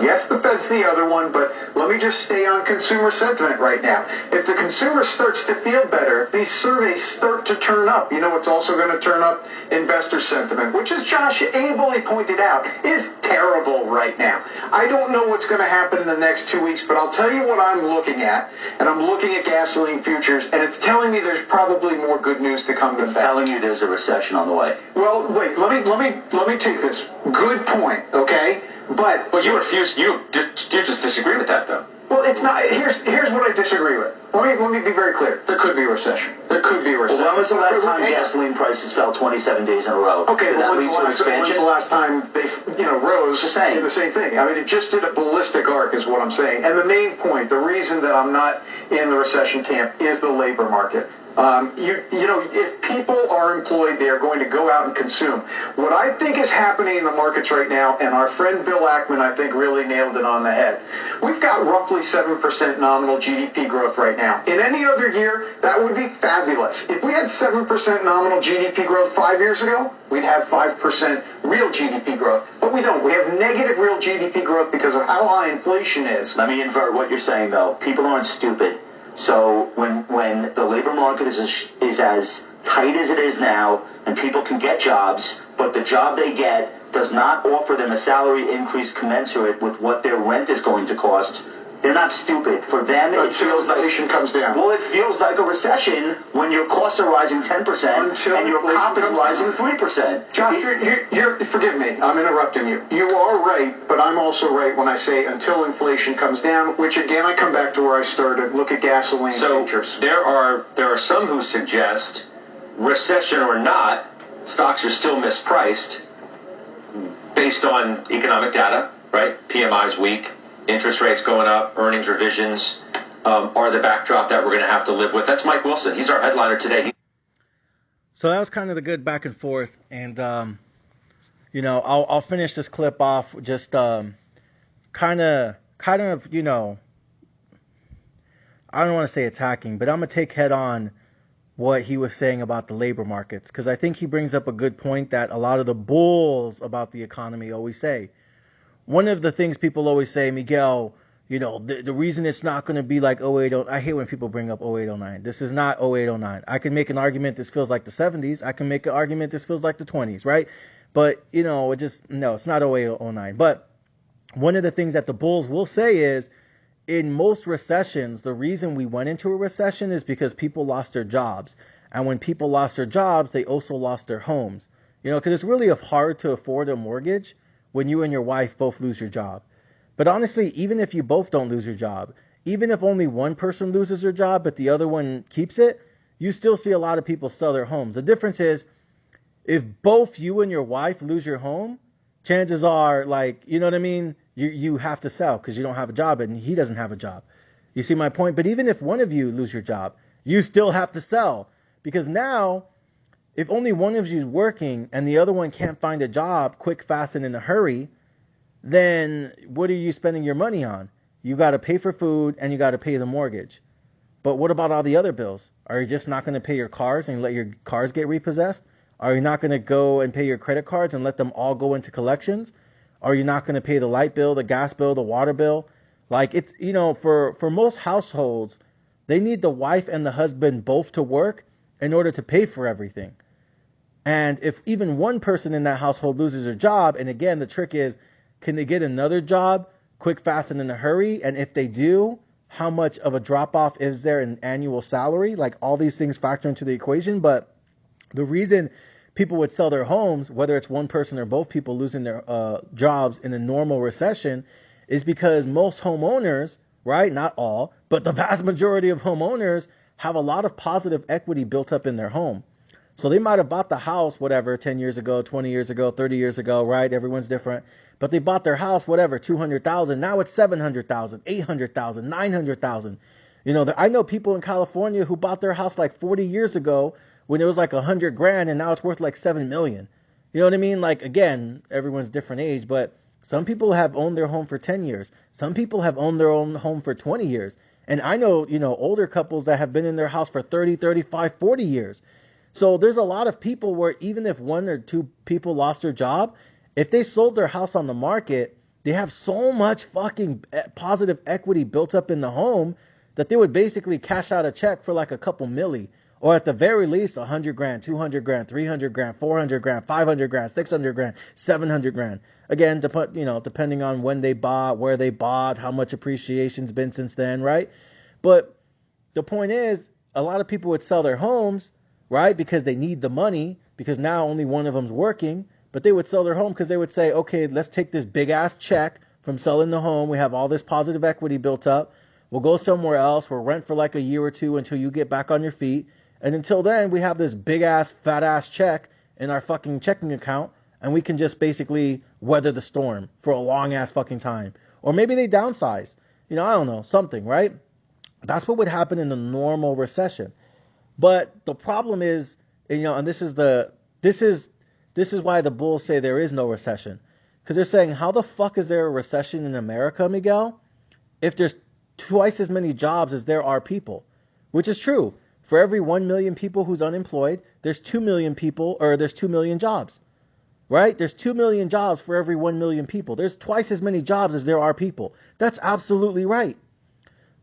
Yes, the Fed's the other one, but let me just stay on consumer sentiment right now. If the consumer starts to feel better, these surveys start to turn up. You know what's also going to turn up? Investor sentiment, which, as Josh ably pointed out, is terrible right now. I don't know what's going to happen in the next 2 weeks, but I'll tell you what I'm looking at, and I'm looking at gasoline futures, and it's telling me there's probably more good news to come than It's bad. telling you there's a recession on the way. Well, wait, let me take this. Good point, okay? But you refuse. You just disagree with that, though. well, it's not. Here's what I disagree with. Let me be very clear. There could be a recession. There could be a recession. Well, when was the last time Hang on. gasoline prices fell 27 days in a row? Okay, Did but that when's lead the, to last, when's expansion? the last time they, rose? The same. Did the same thing. I mean, it just did a ballistic arc, is what I'm saying. And the main point, the reason that I'm not in the recession camp, is the labor market. If people are employed, they are going to go out and consume. What I think is happening in the markets right now, and our friend Bill Ackman, I think, really nailed it on the head. We've got roughly 7% nominal GDP growth right now. In any other year, that would be fabulous. If we had 7% nominal GDP growth 5 years ago, we'd have 5% real GDP growth. But we don't. We have negative real GDP growth because of how high inflation is. Let me invert what you're saying, though. People aren't stupid. So when the labor market is as tight as it is now, and people can get jobs, but the job they get does not offer them a salary increase commensurate with what their rent is going to cost, they're not stupid. For them, it feels like inflation comes down. Well, it feels like a recession when your costs are rising 10% Until and your inflation comp is comes rising down. 3%. Josh, you're forgive me, I'm interrupting you. You are right, but I'm also right when I say until inflation comes down, which again I come back to where I started. Look at gasoline So futures. there are some who suggest, recession or not, stocks are still mispriced based on economic data, right? PMI's weak, interest rates going up, earnings revisions are the backdrop that we're going to have to live with. That's Mike Wilson. He's our headliner today. So that was kind of the good back and forth, and I'll finish this clip off just kind of I don't want to say attacking, but I'm gonna take head on what he was saying about the labor markets, because I think he brings up a good point that a lot of the bulls about the economy always say. One of the things people always say, Miguel, the reason it's not going to be like 08, I hate when people bring up 08, 09. This is not 08, 09. I can make an argument this feels like the 70s. I can make an argument this feels like the 20s, right? But, it's not 08, 09. But one of the things that the bulls will say is, in most recessions, the reason we went into a recession is because people lost their jobs. And when people lost their jobs, they also lost their homes. Because it's really hard to afford a mortgage when you and your wife both lose your job. But honestly, even if you both don't lose your job, even if only one person loses their job but the other one keeps it, you still see a lot of people sell their homes. The difference is, if both you and your wife lose your home, chances are, you have to sell because you don't have a job and he doesn't have a job. You see my point? But even if one of you lose your job, you still have to sell, because now, if only one of you is working and the other one can't find a job quick, fast, and in a hurry, then what are you spending your money on? You got to pay for food and you got to pay the mortgage. But what about all the other bills? Are you just not going to pay your cars and let your cars get repossessed? Are you not going to go and pay your credit cards and let them all go into collections? Are you not going to pay the light bill, the gas bill, the water bill? It's, for most households, they need the wife and the husband both to work in order to pay for everything. And if even one person in that household loses their job, and again, the trick is, can they get another job quick, fast, and in a hurry? And if they do, how much of a drop-off is there in annual salary? All these things factor into the equation. But The reason people would sell their homes, whether it's one person or both people losing their jobs in a normal recession, is because most homeowners, right, not all, but the vast majority of homeowners have a lot of positive equity built up in their home. So they might have bought the house, whatever, 10 years ago, 20 years ago, 30 years ago, right? Everyone's different. But they bought their house, whatever, 200,000. Now it's 700,000, 800,000, 900,000. You know, I know people in California who bought their house like 40 years ago when it was like 100 grand and now it's worth like 7 million. You know what I mean? Like, again, everyone's different age, but some people have owned their home for 10 years. Some people have owned their own home for 20 years. And I know, you know, older couples that have been in their house for 30, 35, 40 years. So there's a lot of people where even if one or two people lost their job, if they sold their house on the market, they have so much fucking positive equity built up in the home that they would basically cash out a check for like a couple milli, or at the very least 100 grand, 200 grand, 300 grand, 400 grand, 500 grand, 600 grand, 700 grand. Again, depending on when they bought, where they bought, how much appreciation's been since then, right? But the point is, a lot of people would sell their homes, right, because they need the money, because now only one of them's working, but they would sell their home because they would say, okay, let's take this big ass check from selling the home. We have all this positive equity built up. We'll go somewhere else. We'll rent for like a year or two until you get back on your feet. And until then, we have this big ass, fat ass check in our fucking checking account, and we can just basically weather the storm for a long ass fucking time. Or maybe they downsize. You know, I don't know, something, right? That's what would happen in a normal recession. But the problem is, you know, and this is why the bulls say there is no recession. Because they're saying, how the fuck is there a recession in America, Miguel, if there's twice as many jobs as there are people? Which is true. For every 1 million people who's unemployed, there's 2 million people, or there's 2 million jobs. Right? There's 2 million jobs for every 1 million people. There's twice as many jobs as there are people. That's absolutely right.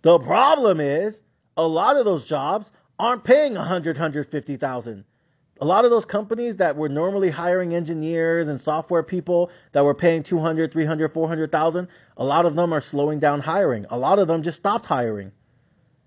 The problem is, a lot of those jobs aren't paying 150,000. A lot of those companies that were normally hiring engineers and software people that were paying 200, 300, 400,000, a lot of them are slowing down hiring. A lot of them just stopped hiring.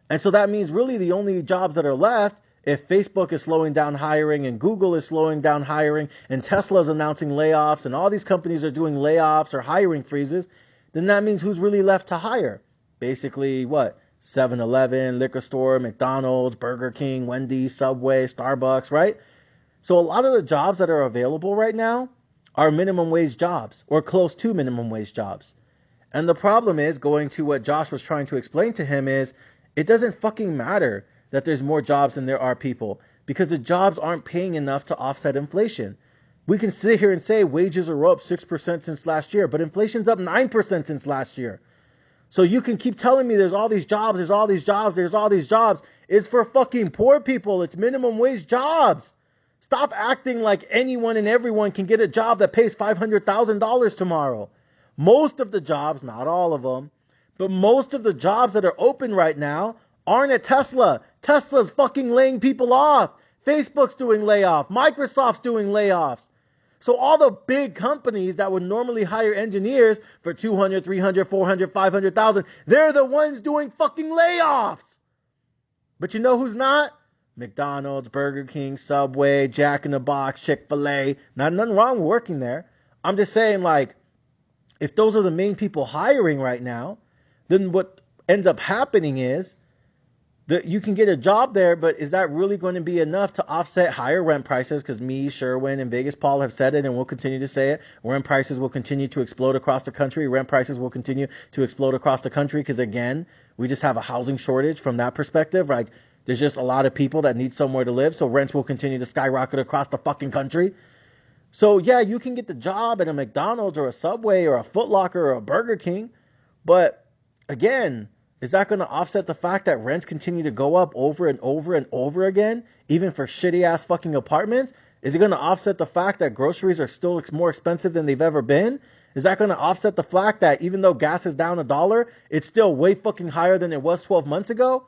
And so that means really the only jobs that are left, if Facebook is slowing down hiring and Google is slowing down hiring and Tesla is announcing layoffs and all these companies are doing layoffs or hiring freezes, then that means who's really left to hire? Basically, what? 7-Eleven, liquor store, McDonald's, Burger King, Wendy's, Subway, Starbucks, right? So a lot of the jobs that are available right now are minimum wage jobs or close to minimum wage jobs. And the problem is, going to what Josh was trying to explain to him, is it doesn't fucking matter that there's more jobs than there are people, because the jobs aren't paying enough to offset inflation. We can sit here and say wages are up 6% since last year, but inflation's up 9% since last year. So you can keep telling me there's all these jobs, there's all these jobs, there's all these jobs. It's for fucking poor people. It's minimum wage jobs. Stop acting like anyone and everyone can get a job that pays $500,000 tomorrow. Most of the jobs, not all of them, but most of the jobs that are open right now aren't at Tesla. Tesla's fucking laying people off. Facebook's doing layoffs. Microsoft's doing layoffs. So all the big companies that would normally hire engineers for 200, 300, 400, 500,000, they're the ones doing fucking layoffs. But you know who's not? McDonald's, Burger King, Subway, Jack in the Box, Chick-fil-A. Nothing wrong with working there. I'm just saying, like, if those are the main people hiring right now, then what ends up happening is that you can get a job there, but is that really going to be enough to offset higher rent prices? Because me, Sherwin, and Vegas Paul have said it, and we'll continue to say it. Rent prices will continue to explode across the country. Rent prices will continue to explode across the country because, again, we just have a housing shortage from that perspective. Like, there's just a lot of people that need somewhere to live, so rents will continue to skyrocket across the fucking country. So, yeah, you can get the job at a McDonald's or a Subway or a Foot Locker or a Burger King, but, again, is that going to offset the fact that rents continue to go up over and over and over again, even for shitty-ass fucking apartments? Is it going to offset the fact that groceries are still more expensive than they've ever been? Is that going to offset the fact that even though gas is down $1, it's still way fucking higher than it was 12 months ago?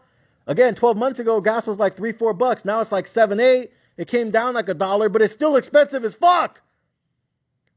Again, 12 months ago, gas was like $3-4. Now it's like $7-8. It came down like $1, but it's still expensive as fuck.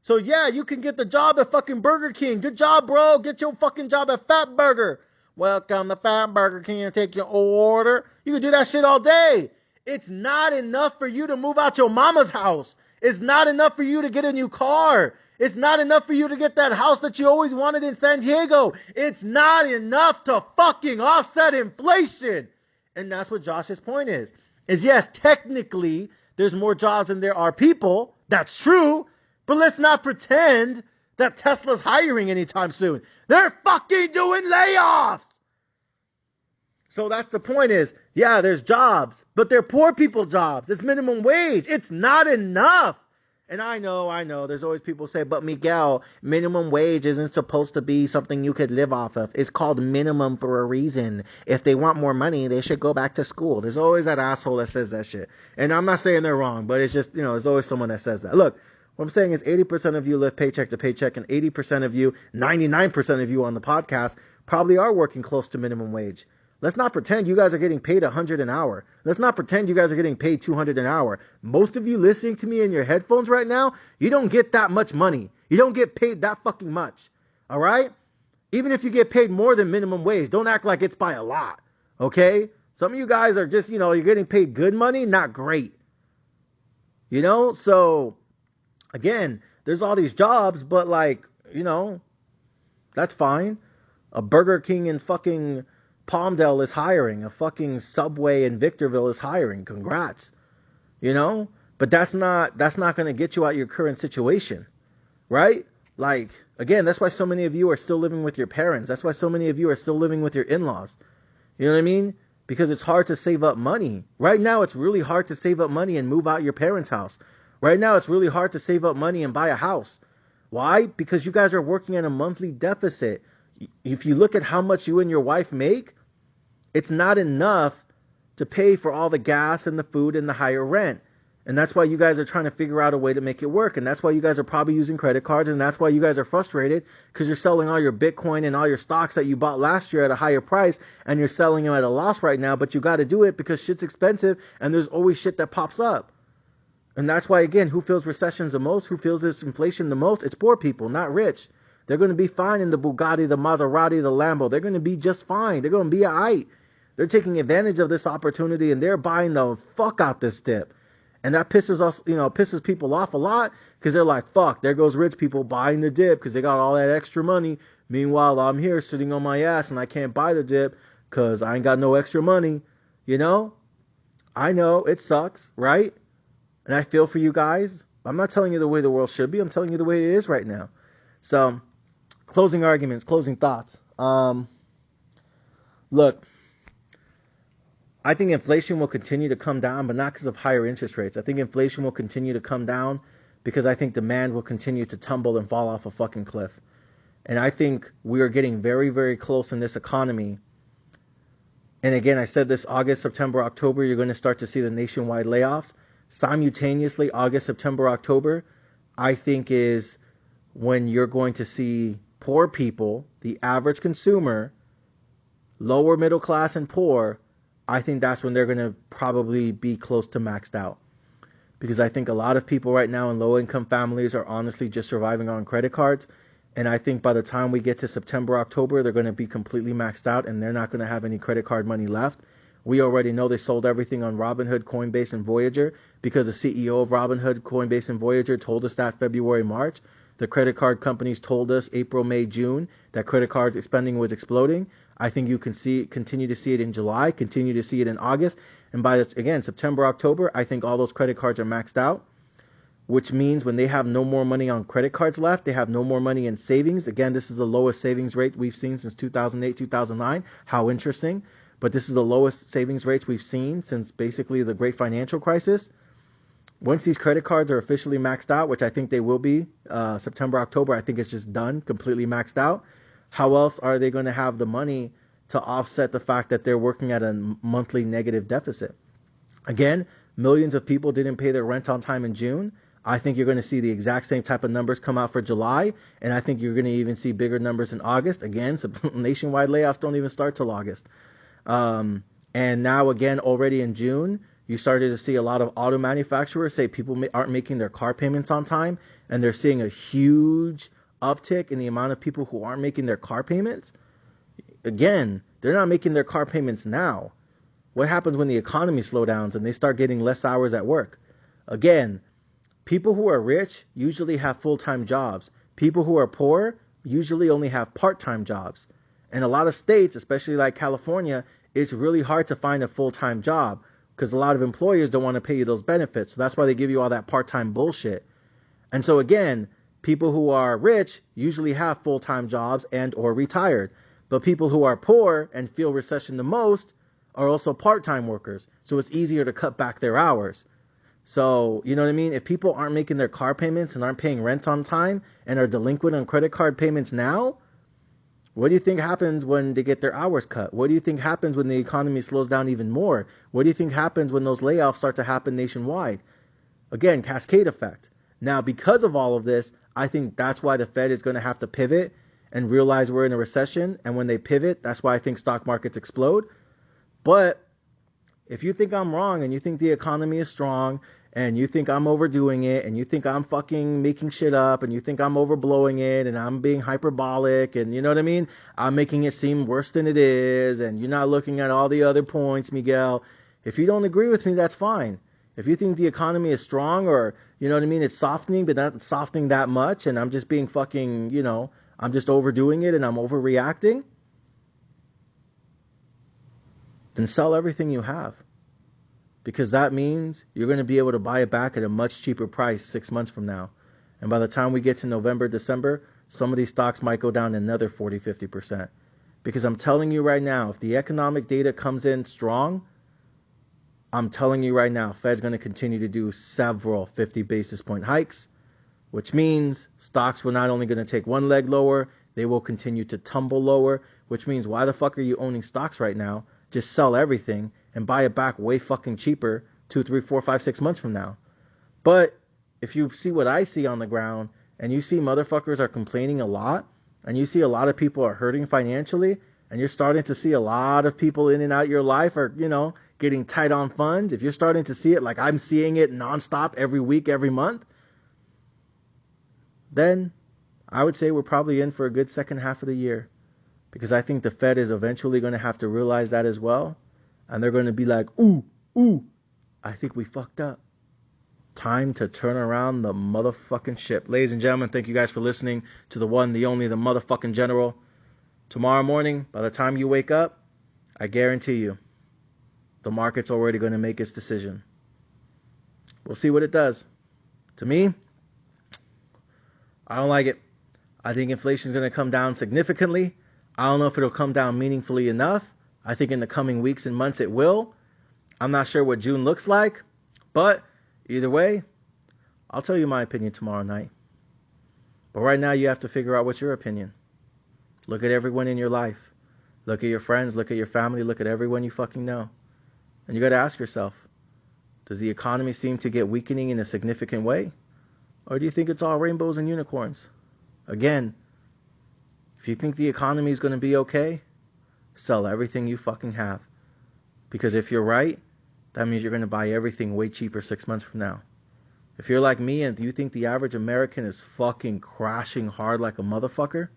So yeah, you can get the job at fucking Burger King. Good job, bro. Get your fucking job at Fat Burger. Welcome to Fat Burger King and take your order. You can do that shit all day. It's not enough for you to move out your mama's house. It's not enough for you to get a new car. It's not enough for you to get that house that you always wanted in San Diego. It's not enough to fucking offset inflation. And that's what Josh's point is yes, technically, there's more jobs than there are people. That's true. But let's not pretend that Tesla's hiring anytime soon. They're fucking doing layoffs. So that's the point is, yeah, there's jobs, but they're poor people jobs. It's minimum wage. It's not enough. And I know, there's always people say, but Miguel, minimum wage isn't supposed to be something you could live off of. It's called minimum for a reason. If they want more money, they should go back to school. There's always that asshole that says that shit. And I'm not saying they're wrong, but it's just, there's always someone that says that. Look, what I'm saying is 80% of you live paycheck to paycheck, and 80% of you, 99% of you on the podcast, probably are working close to minimum wage. Let's not pretend you guys are getting paid $100 an hour. Let's not pretend you guys are getting paid $200 an hour. Most of you listening to me in your headphones right now, you don't get that much money. You don't get paid that fucking much. All right? Even if you get paid more than minimum wage, don't act like it's by a lot. Okay? Some of you guys are just, you're getting paid good money, not great. So, again, there's all these jobs, but that's fine. A Burger King in fucking Palmdale is hiring. A fucking Subway in Victorville is hiring. Congrats. But that's not going to get you out your current situation. Right? Again, that's why so many of you are still living with your parents. That's why so many of you are still living with your in-laws. You know what I mean? Because it's hard to save up money. Right now, it's really hard to save up money and move out your parents' house. Right now, it's really hard to save up money and buy a house. Why? Because you guys are working at a monthly deficit. If you look at how much you and your wife make, it's not enough to pay for all the gas and the food and the higher rent. And that's why you guys are trying to figure out a way to make it work. And that's why you guys are probably using credit cards. And that's why you guys are frustrated, because you're selling all your Bitcoin and all your stocks that you bought last year at a higher price, and you're selling them at a loss right now. But you got to do it because shit's expensive and there's always shit that pops up. And that's why, again, who feels recessions the most? Who feels this inflation the most? It's poor people, not rich. They're going to be fine in the Bugatti, the Maserati, the Lambo. They're going to be just fine. They're going to be all right. They're taking advantage of this opportunity, and they're buying the fuck out this dip. And that pisses people off a lot, because they're like, fuck, there goes rich people buying the dip because they got all that extra money. Meanwhile, I'm here sitting on my ass and I can't buy the dip because I ain't got no extra money. I know it sucks, right? And I feel for you guys. I'm not telling you the way the world should be. I'm telling you the way it is right now. So, closing arguments, closing thoughts. Look, I think inflation will continue to come down, but not because of higher interest rates. I think inflation will continue to come down because I think demand will continue to tumble and fall off a fucking cliff. And I think we are getting very, very close in this economy. And again, I said this August, September, October, you're going to start to see the nationwide layoffs. Simultaneously, August, September, October, I think is when you're going to see poor people, the average consumer, lower middle class and poor, I think that's when they're going to probably be close to maxed out. Because I think a lot of people right now in low-income families are honestly just surviving on credit cards. And I think by the time we get to September, October, they're going to be completely maxed out and they're not going to have any credit card money left. We already know they sold everything on Robinhood, Coinbase, and Voyager because the CEO of Robinhood, Coinbase, and Voyager told us that February, March. The credit card companies told us April, May, June that credit card spending was exploding. I think you can continue to see it in July, continue to see it in August. And by this, again, September, October, I think all those credit cards are maxed out, which means when they have no more money on credit cards left, they have no more money in savings. Again, this is the lowest savings rate we've seen since 2008, 2009. How interesting. But this is the lowest savings rates we've seen since basically the great financial crisis. Once these credit cards are officially maxed out, which I think they will be, September, October, I think it's just done, completely maxed out. How else are they going to have the money to offset the fact that they're working at a monthly negative deficit? Again, millions of people didn't pay their rent on time in June. I think you're going to see the exact same type of numbers come out for July, and I think you're going to even see bigger numbers in August. Again, nationwide layoffs don't even start till August. And now again, already in June, you started to see a lot of auto manufacturers say people aren't making their car payments on time, and they're seeing a huge uptick in the amount of people who aren't making their car payments. Again, they're not making their car payments now. What happens when the economy slows down and they start getting less hours at work? Again, people who are rich usually have full-time jobs. People who are poor usually only have part-time jobs. In a lot of states, especially like California, it's really hard to find a full-time job because a lot of employers don't want to pay you those benefits. So that's why they give you all that part-time bullshit. And so again, people who are rich usually have full-time jobs and or retired. But people who are poor and feel recession the most are also part-time workers. So it's easier to cut back their hours. So, you know what I mean? If people aren't making their car payments and aren't paying rent on time and are delinquent on credit card payments now, what do you think happens when they get their hours cut? What do you think happens when the economy slows down even more? What do you think happens when those layoffs start to happen nationwide? Again, cascade effect. Now, because of all of this, I think that's why the Fed is going to have to pivot and realize we're in a recession. And when they pivot, that's why I think stock markets explode. But if you think I'm wrong and you think the economy is strong and you think I'm overdoing it and you think I'm fucking making shit up and you think I'm overblowing it and I'm being hyperbolic and you know what I mean? I'm making it seem worse than it is and you're not looking at all the other points, Miguel. If you don't agree with me, that's fine. If you think the economy is strong or, you know what I mean, it's softening but not softening that much and I'm just being fucking, you know, I'm just overdoing it and I'm overreacting, then sell everything you have. Because that means you're going to be able to buy it back at a much cheaper price 6 months from now. And by the time we get to November, December, some of these stocks might go down another 40, 50%. Because I'm telling you right now, if the economic data comes in strong, I'm telling you right now, Fed's going to continue to do several 50 basis point hikes, which means stocks were not only going to take one leg lower, they will continue to tumble lower, which means why the fuck are you owning stocks right now? Just sell everything and buy it back way fucking cheaper 2, 3, 4, 5, 6 months from now. But if you see what I see on the ground and you see motherfuckers are complaining a lot and you see a lot of people are hurting financially and you're starting to see a lot of people in and out your life are, you know, getting tight on funds, if you're starting to see it like I'm seeing it nonstop every week, every month, then I would say we're probably in for a good second half of the year. Because I think the Fed is eventually going to have to realize that as well. And they're going to be like, ooh, I think we fucked up. Time to turn around the motherfucking ship. Ladies and gentlemen, thank you guys for listening to the one, the only, the motherfucking general. Tomorrow morning, by the time you wake up, I guarantee you, the market's already going to make its decision. We'll see what it does. To me, I don't like it. I think inflation is going to come down significantly. I don't know if it'll come down meaningfully enough. I think in the coming weeks and months it will. I'm not sure what June looks like. But either way, I'll tell you my opinion tomorrow night. But right now you have to figure out what's your opinion. Look at everyone in your life. Look at your friends. Look at your family. Look at everyone you fucking know. And you got to ask yourself, does the economy seem to get weakening in a significant way? Or do you think it's all rainbows and unicorns? Again, if you think the economy is going to be okay, sell everything you fucking have. Because if you're right, that means you're going to buy everything way cheaper 6 months from now. If you're like me and you think the average American is fucking crashing hard like a motherfucker,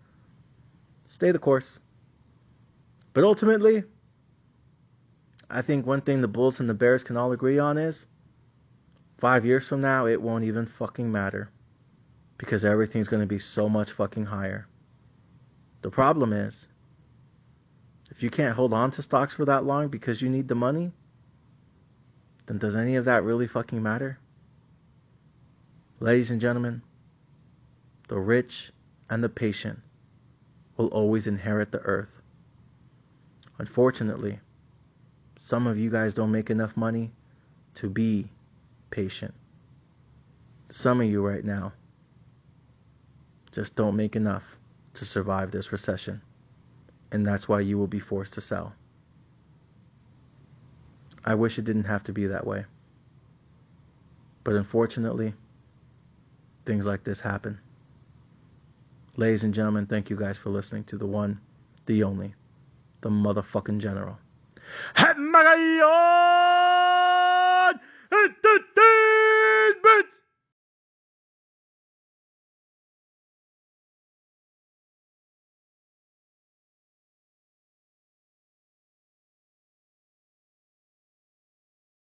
stay the course. But ultimately, I think one thing the Bulls and the Bears can all agree on is 5 years from now, it won't even fucking matter. Because everything's going to be so much fucking higher. The problem is, if you can't hold on to stocks for that long because you need the money, then does any of that really fucking matter? Ladies and gentlemen, the rich and the patient will always inherit the earth. Unfortunately, some of you guys don't make enough money to be patient. Some of you right now just don't make enough to survive this recession. And that's why you will be forced to sell. I wish it didn't have to be that way. But unfortunately, things like this happen. Ladies and gentlemen, thank you guys for listening to the one, the only, the motherfucking general.